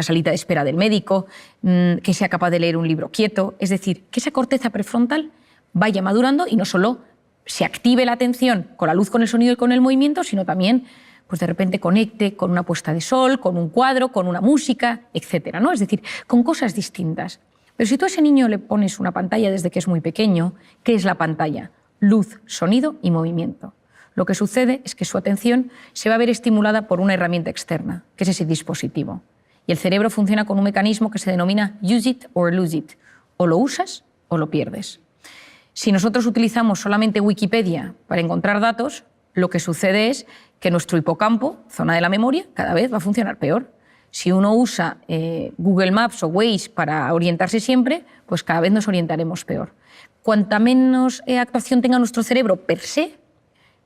salita de espera del médico, que sea capaz de leer un libro quieto. Es decir, que esa corteza prefrontal vaya madurando y no solo se active la atención con la luz, con el sonido y con el movimiento, sino también pues de repente conecte con una puesta de sol, con un cuadro, con una música, etcétera, ¿no? Es decir, con cosas distintas. Pero si tú a ese niño le pones una pantalla desde que es muy pequeño, ¿qué es la pantalla? Luz, sonido y movimiento. Lo que sucede es que su atención se va a ver estimulada por una herramienta externa, que es ese dispositivo. Y el cerebro funciona con un mecanismo que se denomina use it or lose it. O lo usas o lo pierdes. Si nosotros utilizamos solamente Wikipedia para encontrar datos, lo que sucede es que nuestro hipocampo, zona de la memoria, cada vez va a funcionar peor. Si uno usa Google Maps o Waze para orientarse siempre, pues cada vez nos orientaremos peor. Cuanta menos actuación tenga nuestro cerebro per se,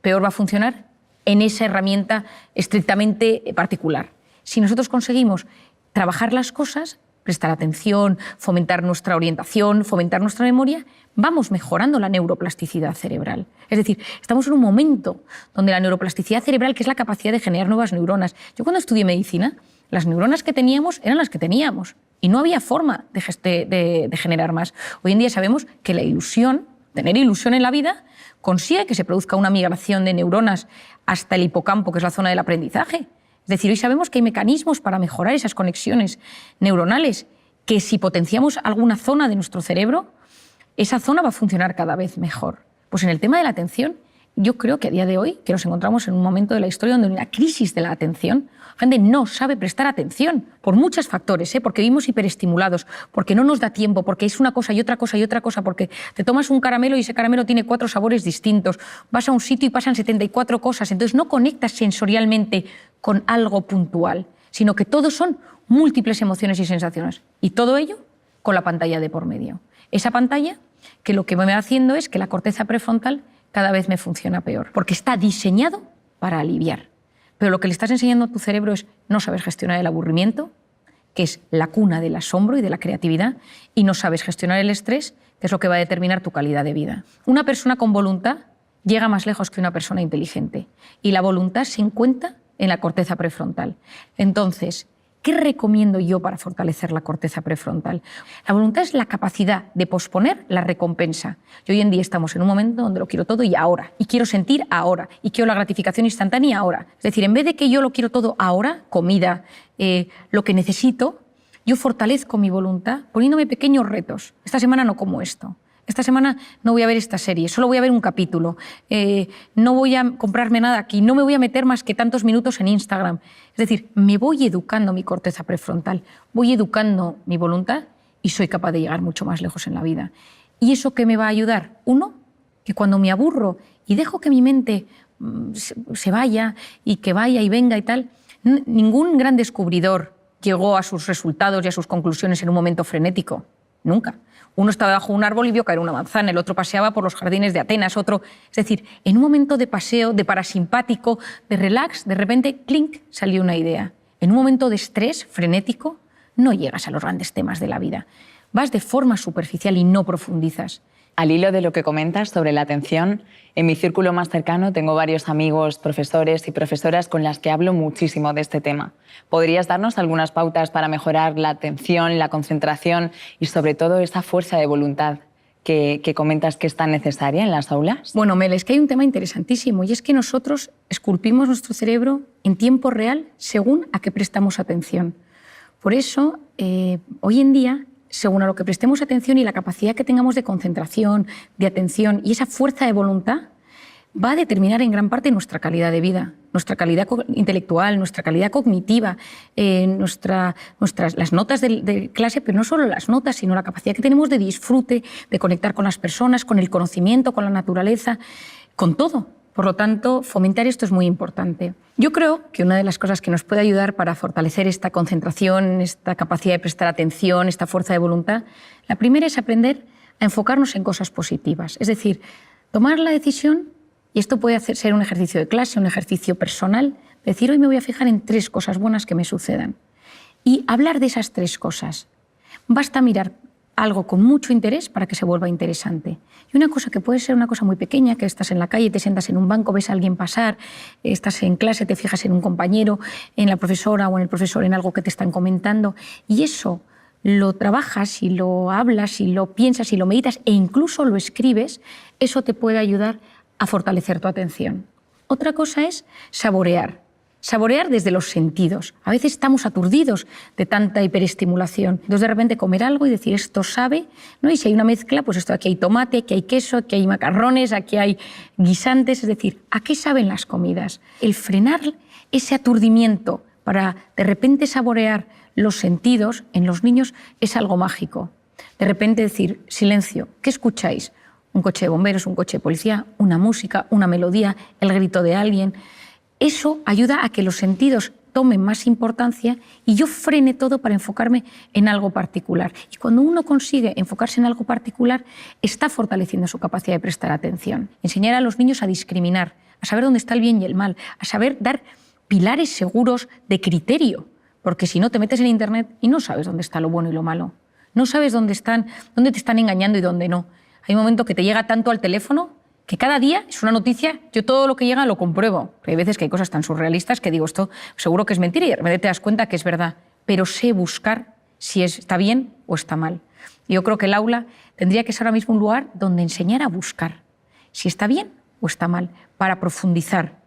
peor va a funcionar en esa herramienta estrictamente particular. Si nosotros conseguimos trabajar las cosas, prestar atención, fomentar nuestra orientación, fomentar nuestra memoria, vamos mejorando la neuroplasticidad cerebral. Es decir, estamos en un momento donde la neuroplasticidad cerebral, que es la capacidad de generar nuevas neuronas. Yo cuando estudié medicina, las neuronas que teníamos eran las que teníamos y no había forma de generar más. Hoy en día sabemos que la ilusión, tener ilusión en la vida, consigue que se produzca una migración de neuronas hasta el hipocampo, que es la zona del aprendizaje. Es decir, hoy sabemos que hay mecanismos para mejorar esas conexiones neuronales, que si potenciamos alguna zona de nuestro cerebro, esa zona va a funcionar cada vez mejor. Pues en el tema de la atención, yo creo que a día de hoy, que nos encontramos en un momento de la historia donde hay una crisis de la atención, la gente no sabe prestar atención por muchos factores, porque vivimos hiperestimulados, porque no nos da tiempo, porque es una cosa y otra cosa y otra cosa, porque te tomas un caramelo y ese caramelo tiene 4 sabores distintos, vas a un sitio y pasan 74 cosas, entonces no conectas sensorialmente con algo puntual, sino que todo son múltiples emociones y sensaciones, y todo ello con la pantalla de por medio. Esa pantalla que lo que me va haciendo es que la corteza prefrontal cada vez me funciona peor, porque está diseñado para aliviar. Pero lo que le estás enseñando a tu cerebro es no saber gestionar el aburrimiento, que es la cuna del asombro y de la creatividad, y no sabes gestionar el estrés, que es lo que va a determinar tu calidad de vida. Una persona con voluntad llega más lejos que una persona inteligente, y la voluntad se encuentra en la corteza prefrontal. Entonces, ¿qué recomiendo yo para fortalecer la corteza prefrontal? La voluntad es la capacidad de posponer la recompensa. Y hoy en día estamos en un momento donde lo quiero todo y ahora, y quiero sentir ahora, y quiero la gratificación instantánea ahora. Es decir, en vez de que yo lo quiero todo ahora, comida, lo que necesito, yo fortalezco mi voluntad poniéndome pequeños retos. Esta semana no como esto. Esta semana no voy a ver esta serie, solo voy a ver un capítulo. No voy a comprarme nada aquí, no me voy a meter más que tantos minutos en Instagram. Es decir, me voy educando mi corteza prefrontal, voy educando mi voluntad y soy capaz de llegar mucho más lejos en la vida. ¿Y eso qué me va a ayudar? Uno, que cuando me aburro y dejo que mi mente se vaya y que vaya y venga y tal, ningún gran descubridor llegó a sus resultados y a sus conclusiones en un momento frenético. Nunca. Uno estaba bajo un árbol y vio caer una manzana, el otro paseaba por los jardines de Atenas, otro... Es decir, en un momento de paseo, de parasimpático, de relax, de repente, clink, salió una idea. En un momento de estrés frenético, no llegas a los grandes temas de la vida. Vas de forma superficial y no profundizas.
Al hilo de lo que comentas sobre la atención, en mi círculo más cercano tengo varios amigos, profesores y profesoras con las que hablo muchísimo de este tema. ¿Podrías darnos algunas pautas para mejorar la atención, la concentración y sobre todo esa fuerza de voluntad que comentas que es tan necesaria en las aulas?
Bueno, Mel, es que hay un tema interesantísimo y es que nosotros esculpimos nuestro cerebro en tiempo real según a qué prestamos atención. Por eso, hoy en día, según a lo que prestemos atención y la capacidad que tengamos de concentración, de atención y esa fuerza de voluntad, va a determinar en gran parte nuestra calidad de vida, nuestra calidad intelectual, nuestra calidad cognitiva, las notas de clase, pero no solo las notas, sino la capacidad que tenemos de disfrute, de conectar con las personas, con el conocimiento, con la naturaleza, con todo. Por lo tanto, fomentar esto es muy importante. Yo creo que una de las cosas que nos puede ayudar para fortalecer esta concentración, esta capacidad de prestar atención, esta fuerza de voluntad, la primera es aprender a enfocarnos en cosas positivas. Es decir, tomar la decisión, y esto puede ser un ejercicio de clase, un ejercicio personal, decir hoy me voy a fijar en 3 cosas buenas que me sucedan. Y hablar de esas 3 cosas. Basta mirar algo con mucho interés para que se vuelva interesante. Y una cosa que puede ser una cosa muy pequeña, que estás en la calle, te sientas en un banco, ves a alguien pasar, estás en clase, te fijas en un compañero, en la profesora o en el profesor, en algo que te están comentando, y eso lo trabajas y lo hablas y lo piensas y lo meditas e incluso lo escribes, eso te puede ayudar a fortalecer tu atención. Otra cosa es saborear. Saborear desde los sentidos. A veces estamos aturdidos de tanta hiperestimulación. Entonces, de repente, comer algo y decir, esto sabe, ¿no? Y si hay una mezcla, pues esto, aquí hay tomate, aquí hay queso, aquí hay macarrones, aquí hay guisantes. Es decir, ¿a qué saben las comidas? El frenar ese aturdimiento para, de repente, saborear los sentidos en los niños es algo mágico. De repente decir, silencio, ¿qué escucháis? Un coche de bomberos, un coche de policía, una música, una melodía, el grito de alguien. Eso ayuda a que los sentidos tomen más importancia y yo frene todo para enfocarme en algo particular. Y cuando uno consigue enfocarse en algo particular, está fortaleciendo su capacidad de prestar atención. Enseñar a los niños a discriminar, a saber dónde está el bien y el mal, a saber dar pilares seguros de criterio, porque si no te metes en Internet y no sabes dónde está lo bueno y lo malo. No sabes dónde te están engañando y dónde no. Hay un momento que te llega tanto al teléfono que cada día es una noticia, yo todo lo que llega lo compruebo. Hay veces que hay cosas tan surrealistas que digo, esto seguro que es mentira y de repente te das cuenta que es verdad. Pero sé buscar si está bien o está mal. Yo creo que el aula tendría que ser ahora mismo un lugar donde enseñar a buscar si está bien o está mal, para profundizar,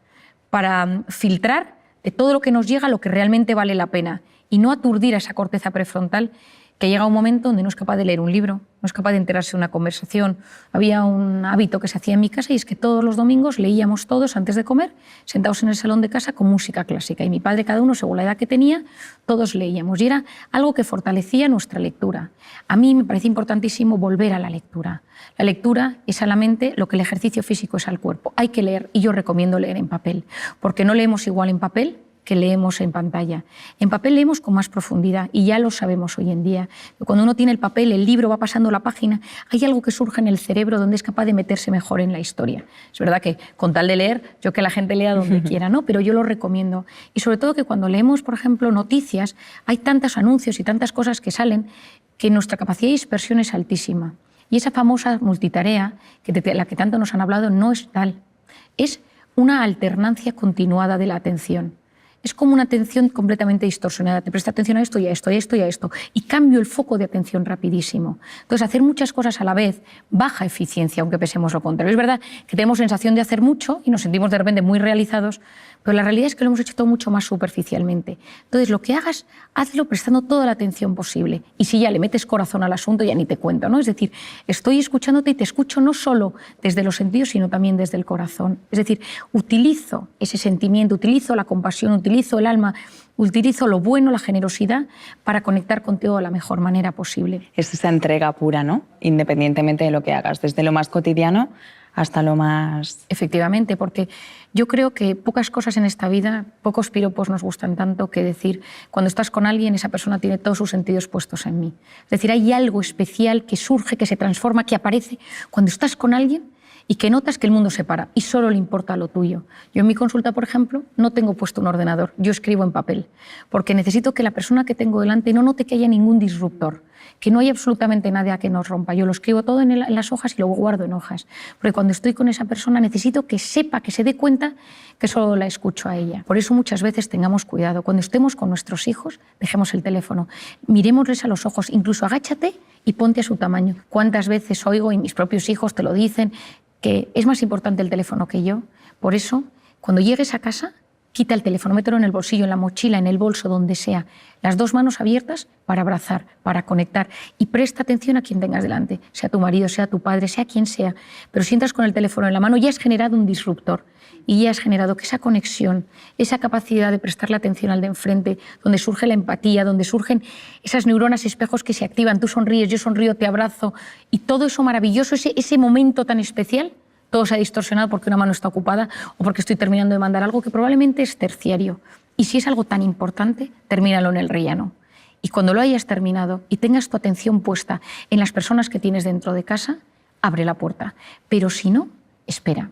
para filtrar de todo lo que nos llega lo que realmente vale la pena y no aturdir a esa corteza prefrontal que llega un momento donde no es capaz de leer un libro, no es capaz de enterarse de una conversación. Había un hábito que se hacía en mi casa y es que todos los domingos leíamos todos antes de comer, sentados en el salón de casa con música clásica. Y mi padre, cada uno según la edad que tenía, todos leíamos. Y era algo que fortalecía nuestra lectura. A mí me parece importantísimo volver a la lectura. La lectura es a la mente lo que el ejercicio físico es al cuerpo. Hay que leer y yo recomiendo leer en papel, porque no leemos igual en papel que leemos en pantalla. En papel leemos con más profundidad y ya lo sabemos hoy en día. Cuando uno tiene el papel, el libro va pasando la página, hay algo que surge en el cerebro donde es capaz de meterse mejor en la historia. Es verdad que con tal de leer, yo que la gente lea donde quiera, ¿no? Pero yo lo recomiendo. Y sobre todo que cuando leemos, por ejemplo, noticias, hay tantos anuncios y tantas cosas que salen que nuestra capacidad de dispersión es altísima. Y esa famosa multitarea, de la que tanto nos han hablado, no es tal. Es una alternancia continuada de la atención. Es como una atención completamente distorsionada. Te presta atención a esto y a esto, a esto y a esto. Y cambio el foco de atención rapidísimo. Entonces, hacer muchas cosas a la vez, baja eficiencia, aunque pensemos lo contrario. Es verdad que tenemos sensación de hacer mucho y nos sentimos de repente muy realizados, pero la realidad es que lo hemos hecho todo mucho más superficialmente. Entonces, lo que hagas, hazlo prestando toda la atención posible. Y si ya le metes corazón al asunto, ya ni te cuento, ¿no? Es decir, estoy escuchándote y te escucho no solo desde los sentidos, sino también desde el corazón. Es decir, utilizo ese sentimiento, utilizo la compasión, utilizo el alma, utilizo lo bueno, la generosidad, para conectar contigo de la mejor manera posible.
Es esa entrega pura, ¿no? Independientemente de lo que hagas, desde lo más cotidiano hasta lo más...
Efectivamente, porque yo creo que pocas cosas en esta vida, pocos piropos nos gustan tanto que decir, cuando estás con alguien, esa persona tiene todos sus sentidos puestos en mí. Es decir, hay algo especial que surge, que se transforma, que aparece cuando estás con alguien y que notas que el mundo se para y solo le importa lo tuyo. Yo en mi consulta, por ejemplo, no tengo puesto un ordenador, yo escribo en papel, porque necesito que la persona que tengo delante no note que haya ningún disruptor, que no haya absolutamente nada que nos rompa. Yo lo escribo todo en las hojas y lo guardo en hojas, porque cuando estoy con esa persona necesito que sepa, que se dé cuenta que solo la escucho a ella. Por eso muchas veces tengamos cuidado. Cuando estemos con nuestros hijos, dejemos el teléfono, mirémosles a los ojos, incluso agáchate y ponte a su tamaño. ¿Cuántas veces oigo, y mis propios hijos te lo dicen, que es más importante el teléfono que yo? Por eso, cuando llegues a casa, quita el teléfono, mételo en el bolsillo, en la mochila, en el bolso, donde sea. Las dos manos abiertas para abrazar, para conectar. Y presta atención a quien tengas delante, sea tu marido, sea tu padre, sea quien sea. Pero si entras con el teléfono en la mano, ya has generado un disruptor. Y ya has generado que esa conexión, esa capacidad de prestarle atención al de enfrente, donde surge la empatía, donde surgen esas neuronas espejos que se activan, tú sonríes, yo sonrío, te abrazo, y todo eso maravilloso, ese momento tan especial, todo se ha distorsionado porque una mano está ocupada o porque estoy terminando de mandar algo que probablemente es terciario. Y si es algo tan importante, termínalo en el rellano. Y cuando lo hayas terminado y tengas tu atención puesta en las personas que tienes dentro de casa, abre la puerta. Pero si no, espera.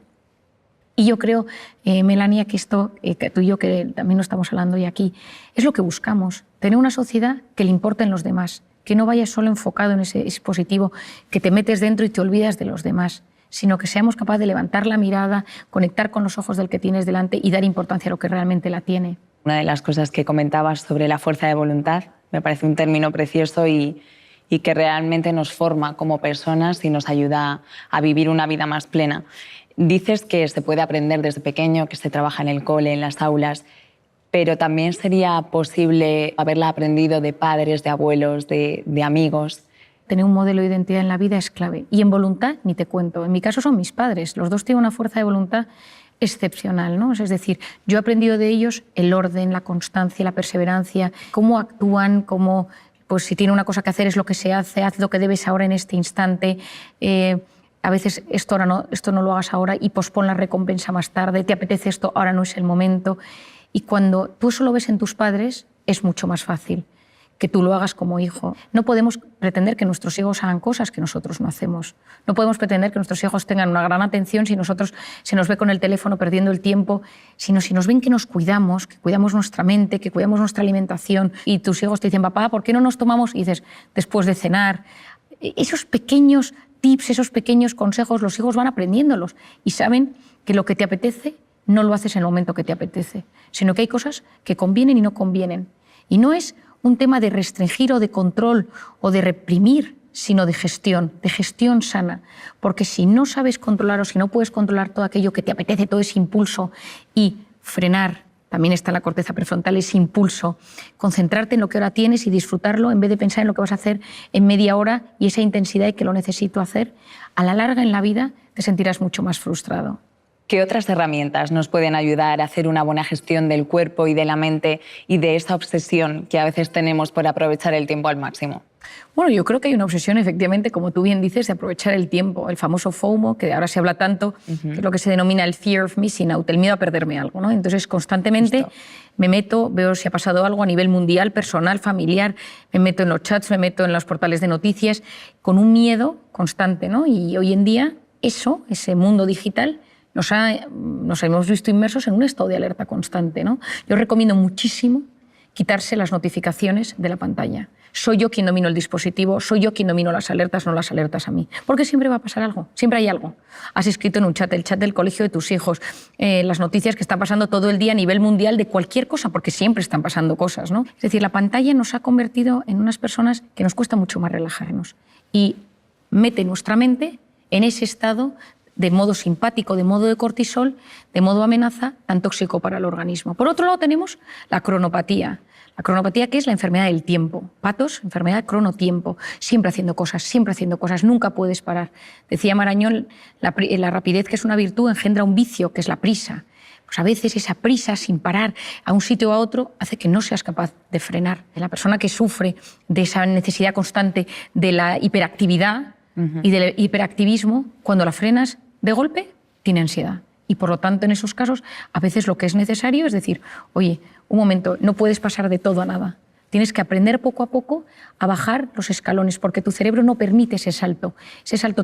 Y yo creo, Melania, que esto, que tú y yo que también lo estamos hablando hoy aquí, es lo que buscamos, tener una sociedad que le importen los demás, que no vayas solo enfocado en ese dispositivo, que te metes dentro y te olvidas de los demás, sino que seamos capaces de levantar la mirada, conectar con los ojos del que tienes delante y dar importancia a lo que realmente la tiene.
Una de las cosas que comentabas sobre la fuerza de voluntad me parece un término precioso y que realmente nos forma como personas y nos ayuda a vivir una vida más plena. Dices que se puede aprender desde pequeño, que se trabaja en el cole, en las aulas, pero también sería posible haberla aprendido de padres, de abuelos, de amigos.
Tener un modelo de identidad en la vida es clave. Y en voluntad, ni te cuento. En mi caso son mis padres. Los dos tienen una fuerza de voluntad excepcional, ¿no? Es decir, yo he aprendido de ellos el orden, la constancia, la perseverancia, cómo actúan, cómo, pues, si tiene una cosa que hacer es lo que se hace, haz lo que debes ahora en este instante. A veces esto no lo hagas ahora y pospon la recompensa más tarde, te apetece esto, ahora no es el momento. Y cuando tú eso lo ves en tus padres, es mucho más fácil que tú lo hagas como hijo. No podemos pretender que nuestros hijos hagan cosas que nosotros no hacemos. No podemos pretender que nuestros hijos tengan una gran atención si nosotros se nos ve con el teléfono perdiendo el tiempo, sino si nos ven que nos cuidamos, que cuidamos nuestra mente, que cuidamos nuestra alimentación, y tus hijos te dicen, papá, ¿por qué no nos tomamos? Y dices, después de cenar. Esos pequeños tips, esos pequeños consejos, los hijos van aprendiéndolos y saben que lo que te apetece no lo haces en el momento que te apetece, sino que hay cosas que convienen y no convienen. Y no es un tema de restringir o de control o de reprimir, sino de gestión sana. Porque si no sabes controlar o si no puedes controlar todo aquello que te apetece, todo ese impulso, y frenar, también está en la corteza prefrontal ese impulso, concentrarte en lo que ahora tienes y disfrutarlo en vez de pensar en lo que vas a hacer en media hora y esa intensidad y que lo necesito hacer, a la larga en la vida te sentirás mucho más frustrado.
¿Qué otras herramientas nos pueden ayudar a hacer una buena gestión del cuerpo y de la mente y de esa obsesión que a veces tenemos por aprovechar el tiempo al máximo?
Bueno, yo creo que hay una obsesión, efectivamente, como tú bien dices, de aprovechar el tiempo. El famoso FOMO, que ahora se habla tanto, que es lo que se denomina el fear of missing out, el miedo a perderme algo, ¿no? Entonces, constantemente me meto, veo si ha pasado algo a nivel mundial, personal, familiar, me meto en los chats, me meto en los portales de noticias, con un miedo constante, ¿no? Y hoy en día, ese mundo digital, nos hemos visto inmersos en un estado de alerta constante, ¿no? Yo recomiendo muchísimo quitarse las notificaciones de la pantalla. Soy yo quien domino el dispositivo, soy yo quien domino las alertas, no las alertas a mí. Porque siempre va a pasar algo, siempre hay algo. Has escrito en un chat, el chat del colegio de tus hijos, las noticias que están pasando todo el día a nivel mundial de cualquier cosa, porque siempre están pasando cosas, ¿no? Es decir, la pantalla nos ha convertido en unas personas que nos cuesta mucho más relajarnos y mete nuestra mente en ese estado de modo simpático, de modo de cortisol, de modo amenaza, tan tóxico para el organismo. Por otro lado tenemos la cronopatía. La cronopatía, que es la enfermedad del tiempo. Patos, enfermedad cronotiempo. Siempre haciendo cosas, nunca puedes parar. Decía Marañón, la rapidez, que es una virtud, engendra un vicio, que es la prisa. Pues a veces esa prisa sin parar a un sitio o a otro hace que no seas capaz de frenar. La persona que sufre de esa necesidad constante de la hiperactividad y del hiperactivismo, cuando la frenas de golpe, tiene ansiedad. Y por lo tanto, en esos casos, a veces lo que es necesario es decir, oye, un momento, no puedes pasar de todo a nada. Tienes que aprender poco a poco a bajar los escalones, porque tu cerebro no permite ese salto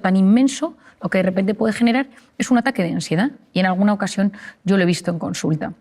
tan inmenso. Lo que de repente puede generar es un ataque de ansiedad. Y en alguna ocasión yo lo he visto en consulta.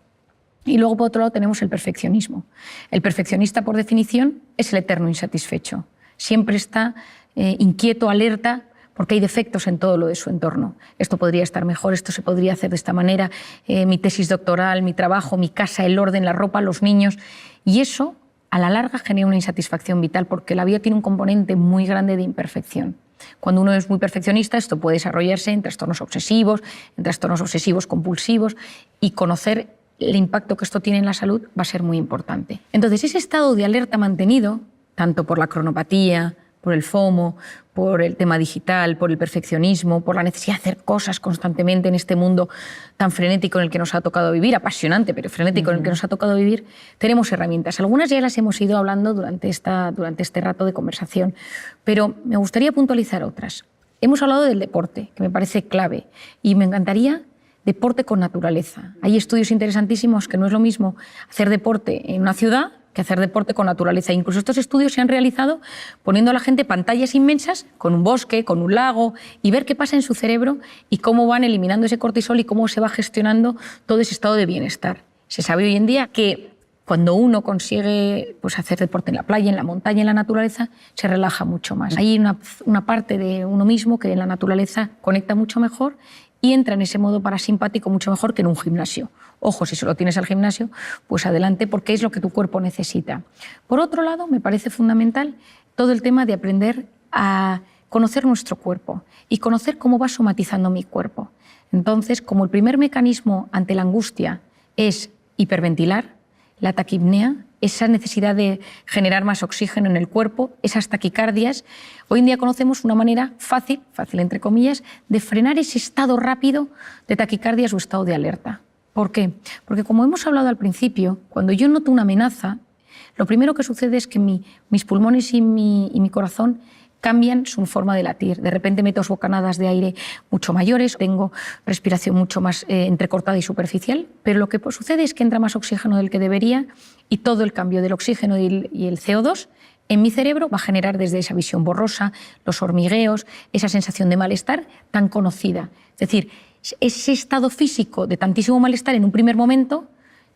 Y luego, por otro lado, tenemos el perfeccionismo. El perfeccionista, por definición, es el eterno insatisfecho. Siempre está inquieto, alerta, porque hay defectos en todo lo de su entorno. Esto podría estar mejor, esto se podría hacer de esta manera, mi tesis doctoral, mi trabajo, mi casa, el orden, la ropa, los niños. Y eso, a la larga, genera una insatisfacción vital, porque la vida tiene un componente muy grande de imperfección. Cuando uno es muy perfeccionista, esto puede desarrollarse en trastornos obsesivos compulsivos, y conocer el impacto que esto tiene en la salud va a ser muy importante. Entonces, ese estado de alerta mantenido, tanto por la cronopatía, por el FOMO, por el tema digital, por el perfeccionismo, por la necesidad de hacer cosas constantemente en este mundo tan frenético en el que nos ha tocado vivir, apasionante, pero frenético en el que nos ha tocado vivir, tenemos herramientas. Algunas ya las hemos ido hablando durante este rato de conversación, pero me gustaría puntualizar otras. Hemos hablado del deporte, que me parece clave, y me encantaría deporte con naturaleza. Hay estudios interesantísimos que no es lo mismo hacer deporte en una ciudad que hacer deporte con naturaleza. Incluso estos estudios se han realizado poniendo a la gente pantallas inmensas con un bosque, con un lago, y ver qué pasa en su cerebro y cómo van eliminando ese cortisol y cómo se va gestionando todo ese estado de bienestar. Se sabe hoy en día que cuando uno consigue hacer deporte en la playa, en la montaña, en la naturaleza, se relaja mucho más. Hay una parte de uno mismo que en la naturaleza conecta mucho mejor y entra en ese modo parasimpático mucho mejor que en un gimnasio. Ojo, si solo tienes al gimnasio, pues adelante, porque es lo que tu cuerpo necesita. Por otro lado, me parece fundamental todo el tema de aprender a conocer nuestro cuerpo y conocer cómo va somatizando mi cuerpo. Entonces, como el primer mecanismo ante la angustia es hiperventilar, la taquipnea, esa necesidad de generar más oxígeno en el cuerpo, esas taquicardias, hoy en día conocemos una manera fácil entre comillas, de frenar ese estado rápido de taquicardias o estado de alerta. ¿Por qué? Porque como hemos hablado al principio, cuando yo noto una amenaza, lo primero que sucede es que mis pulmones y mi corazón cambian su forma de latir. De repente meto bocanadas de aire mucho mayores, tengo respiración mucho más entrecortada y superficial, pero lo que sucede es que entra más oxígeno del que debería y todo el cambio del oxígeno y el CO2 en mi cerebro va a generar desde esa visión borrosa, los hormigueos, esa sensación de malestar tan conocida. Es decir, ese estado físico de tantísimo malestar en un primer momento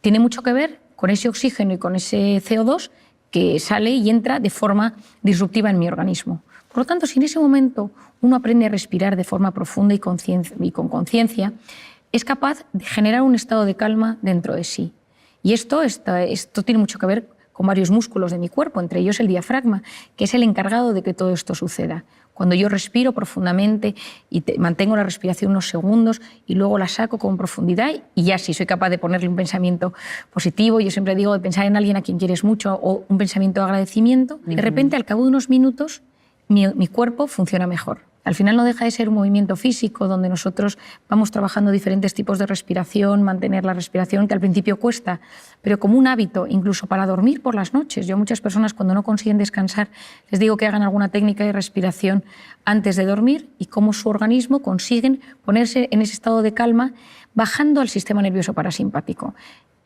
tiene mucho que ver con ese oxígeno y con ese CO2 que sale y entra de forma disruptiva en mi organismo. Por lo tanto, si en ese momento uno aprende a respirar de forma profunda y con conciencia, es capaz de generar un estado de calma dentro de sí. Y esto tiene mucho que ver con varios músculos de mi cuerpo, entre ellos el diafragma, que es el encargado de que todo esto suceda. Cuando yo respiro profundamente y mantengo la respiración unos segundos y luego la saco con profundidad y ya sí soy capaz de ponerle un pensamiento positivo, yo siempre digo de pensar en alguien a quien quieres mucho o un pensamiento de agradecimiento, de repente al cabo de unos minutos mi cuerpo funciona mejor. Al final no deja de ser un movimiento físico donde nosotros vamos trabajando diferentes tipos de respiración, mantener la respiración, que al principio cuesta, pero como un hábito, incluso para dormir por las noches. Yo a muchas personas cuando no consiguen descansar les digo que hagan alguna técnica de respiración antes de dormir y cómo su organismo consiguen ponerse en ese estado de calma bajando al sistema nervioso parasimpático.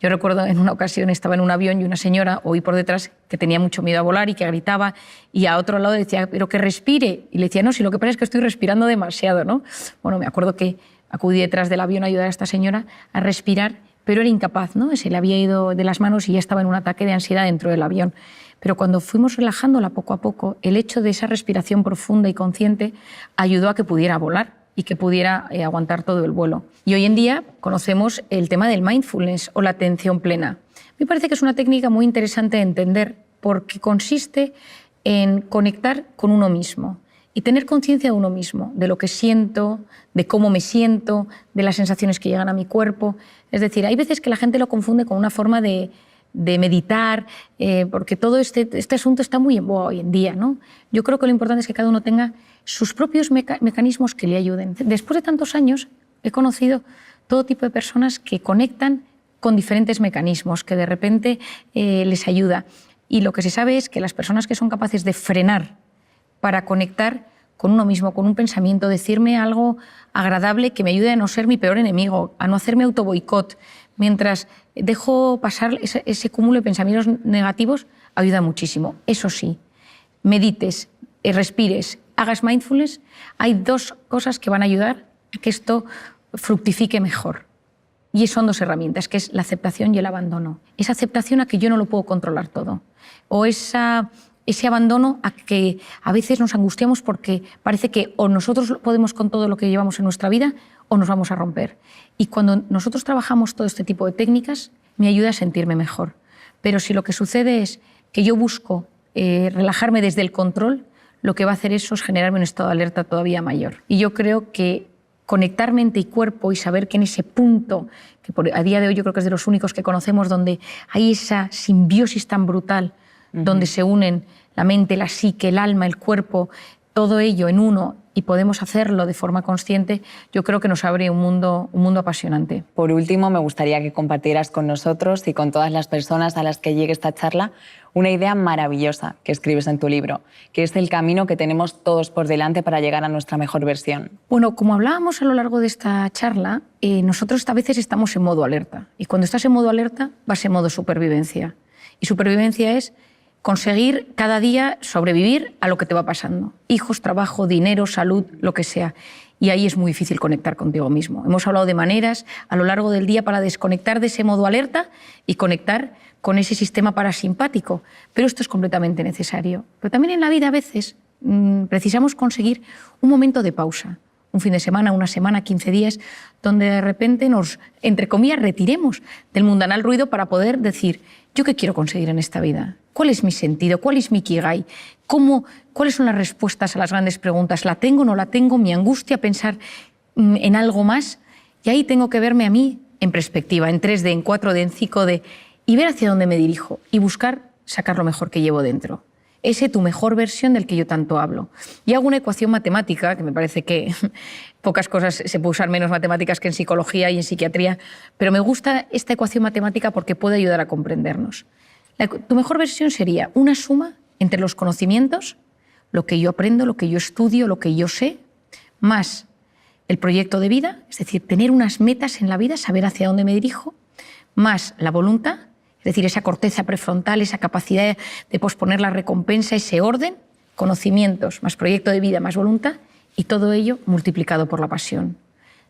Yo recuerdo en una ocasión estaba en un avión y una señora oí por detrás que tenía mucho miedo a volar y que gritaba, y a otro lado decía, pero que respire. Y le decía, no, si lo que pasa es que estoy respirando demasiado, ¿no? Bueno, me acuerdo que acudí detrás del avión a ayudar a esta señora a respirar, pero era incapaz, ¿no? Se le había ido de las manos y ya estaba en un ataque de ansiedad dentro del avión. Pero cuando fuimos relajándola poco a poco, el hecho de esa respiración profunda y consciente ayudó a que pudiera volar y que pudiera aguantar todo el vuelo. Y hoy en día conocemos el tema del mindfulness o la atención plena. Me parece que es una técnica muy interesante de entender porque consiste en conectar con uno mismo y tener conciencia de uno mismo, de lo que siento, de cómo me siento, de las sensaciones que llegan a mi cuerpo. Es decir, hay veces que la gente lo confunde con una forma de meditar, porque todo este asunto está muy en boga hoy en día, ¿no? Yo creo que lo importante es que cada uno tenga sus propios mecanismos que le ayuden. Después de tantos años he conocido todo tipo de personas que conectan con diferentes mecanismos, que de repente les ayuda. Y lo que se sabe es que las personas que son capaces de frenar para conectar con uno mismo, con un pensamiento, decirme algo agradable que me ayude a no ser mi peor enemigo, a no hacerme autoboicot, mientras dejo pasar ese cúmulo de pensamientos negativos, ayuda muchísimo. Eso sí, medites, respires, hagas mindfulness, hay dos cosas que van a ayudar a que esto fructifique mejor. Y son dos herramientas, que es la aceptación y el abandono. Esa aceptación a que yo no lo puedo controlar todo. O ese abandono a que a veces nos angustiamos porque parece que o nosotros podemos con todo lo que llevamos en nuestra vida o nos vamos a romper. Y cuando nosotros trabajamos todo este tipo de técnicas, me ayuda a sentirme mejor. Pero si lo que sucede es que yo busco relajarme desde el control, lo que va a hacer eso es generarme un estado de alerta todavía mayor. Y yo creo que conectar mente y cuerpo y saber que en ese punto, que a día de hoy yo creo que es de los únicos que conocemos, donde hay esa simbiosis tan brutal, donde se unen la mente, la psique, el alma, el cuerpo, todo ello en uno, y podemos hacerlo de forma consciente, yo creo que nos abre un mundo apasionante.
Por último, me gustaría que compartieras con nosotros y con todas las personas a las que llegue esta charla una idea maravillosa que escribes en tu libro, que es el camino que tenemos todos por delante para llegar a nuestra mejor versión.
Bueno, como hablábamos a lo largo de esta charla, nosotros a veces estamos en modo alerta. Y cuando estás en modo alerta, vas en modo supervivencia. Y supervivencia es conseguir cada día sobrevivir a lo que te va pasando. Hijos, trabajo, dinero, salud, lo que sea. Y ahí es muy difícil conectar contigo mismo. Hemos hablado de maneras a lo largo del día para desconectar de ese modo alerta y conectar con ese sistema parasimpático. Pero esto es completamente necesario. Pero también en la vida a veces precisamos conseguir un momento de pausa. Un fin de semana, una semana, 15 días, donde de repente nos, entre comillas, retiremos del mundanal ruido para poder decir, ¿yo qué quiero conseguir en esta vida? ¿Cuál es mi sentido? ¿Cuál es mi ikigai? ¿Cuáles son las respuestas a las grandes preguntas? ¿La tengo o no la tengo? ¿Mi angustia pensar en algo más? Y ahí tengo que verme a mí en perspectiva, en 3D, en 4D, en 5D, y ver hacia dónde me dirijo y buscar sacar lo mejor que llevo dentro. Ese tu mejor versión del que yo tanto hablo. Y hago una ecuación matemática, que me parece que pocas cosas se puede usar menos matemáticas que en psicología y en psiquiatría, pero me gusta esta ecuación matemática porque puede ayudar a comprendernos. Tu mejor versión sería una suma entre los conocimientos, lo que yo aprendo, lo que yo estudio, lo que yo sé, más el proyecto de vida, es decir, tener unas metas en la vida, saber hacia dónde me dirijo, más la voluntad, es decir, esa corteza prefrontal, esa capacidad de posponer la recompensa, ese orden, conocimientos, más proyecto de vida, más voluntad, y todo ello multiplicado por la pasión.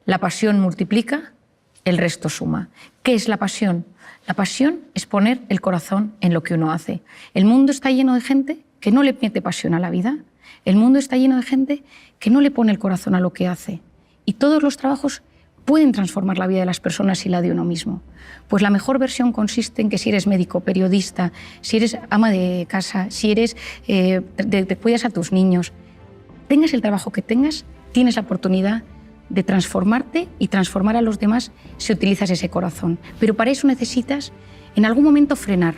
La pasión multiplica, el resto suma. ¿Qué es la pasión? La pasión es poner el corazón en lo que uno hace. El mundo está lleno de gente que no le mete pasión a la vida. El mundo está lleno de gente que no le pone el corazón a lo que hace. Y todos los trabajos pueden transformar la vida de las personas y la de uno mismo. Pues la mejor versión consiste en que si eres médico, periodista, si eres ama de casa, si eres te cuidas a tus niños, tengas el trabajo que tengas, tienes la oportunidad de transformarte y transformar a los demás si utilizas ese corazón. Pero para eso necesitas en algún momento frenar,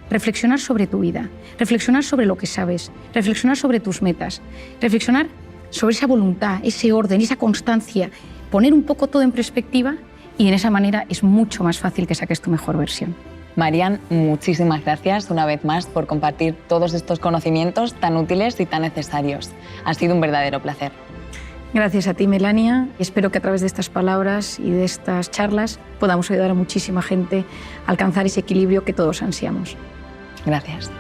reflexionar sobre tu vida, reflexionar sobre lo que sabes, reflexionar sobre tus metas, reflexionar sobre esa voluntad, ese orden, esa constancia, poner un poco todo en perspectiva y en esa manera es mucho más fácil que saques tu mejor versión.
Marian, muchísimas gracias una vez más por compartir todos estos conocimientos tan útiles y tan necesarios. Ha sido un verdadero placer.
Gracias a ti, Melania. Espero que a través de estas palabras y de estas charlas podamos ayudar a muchísima gente a alcanzar ese equilibrio que todos ansiamos.
Gracias.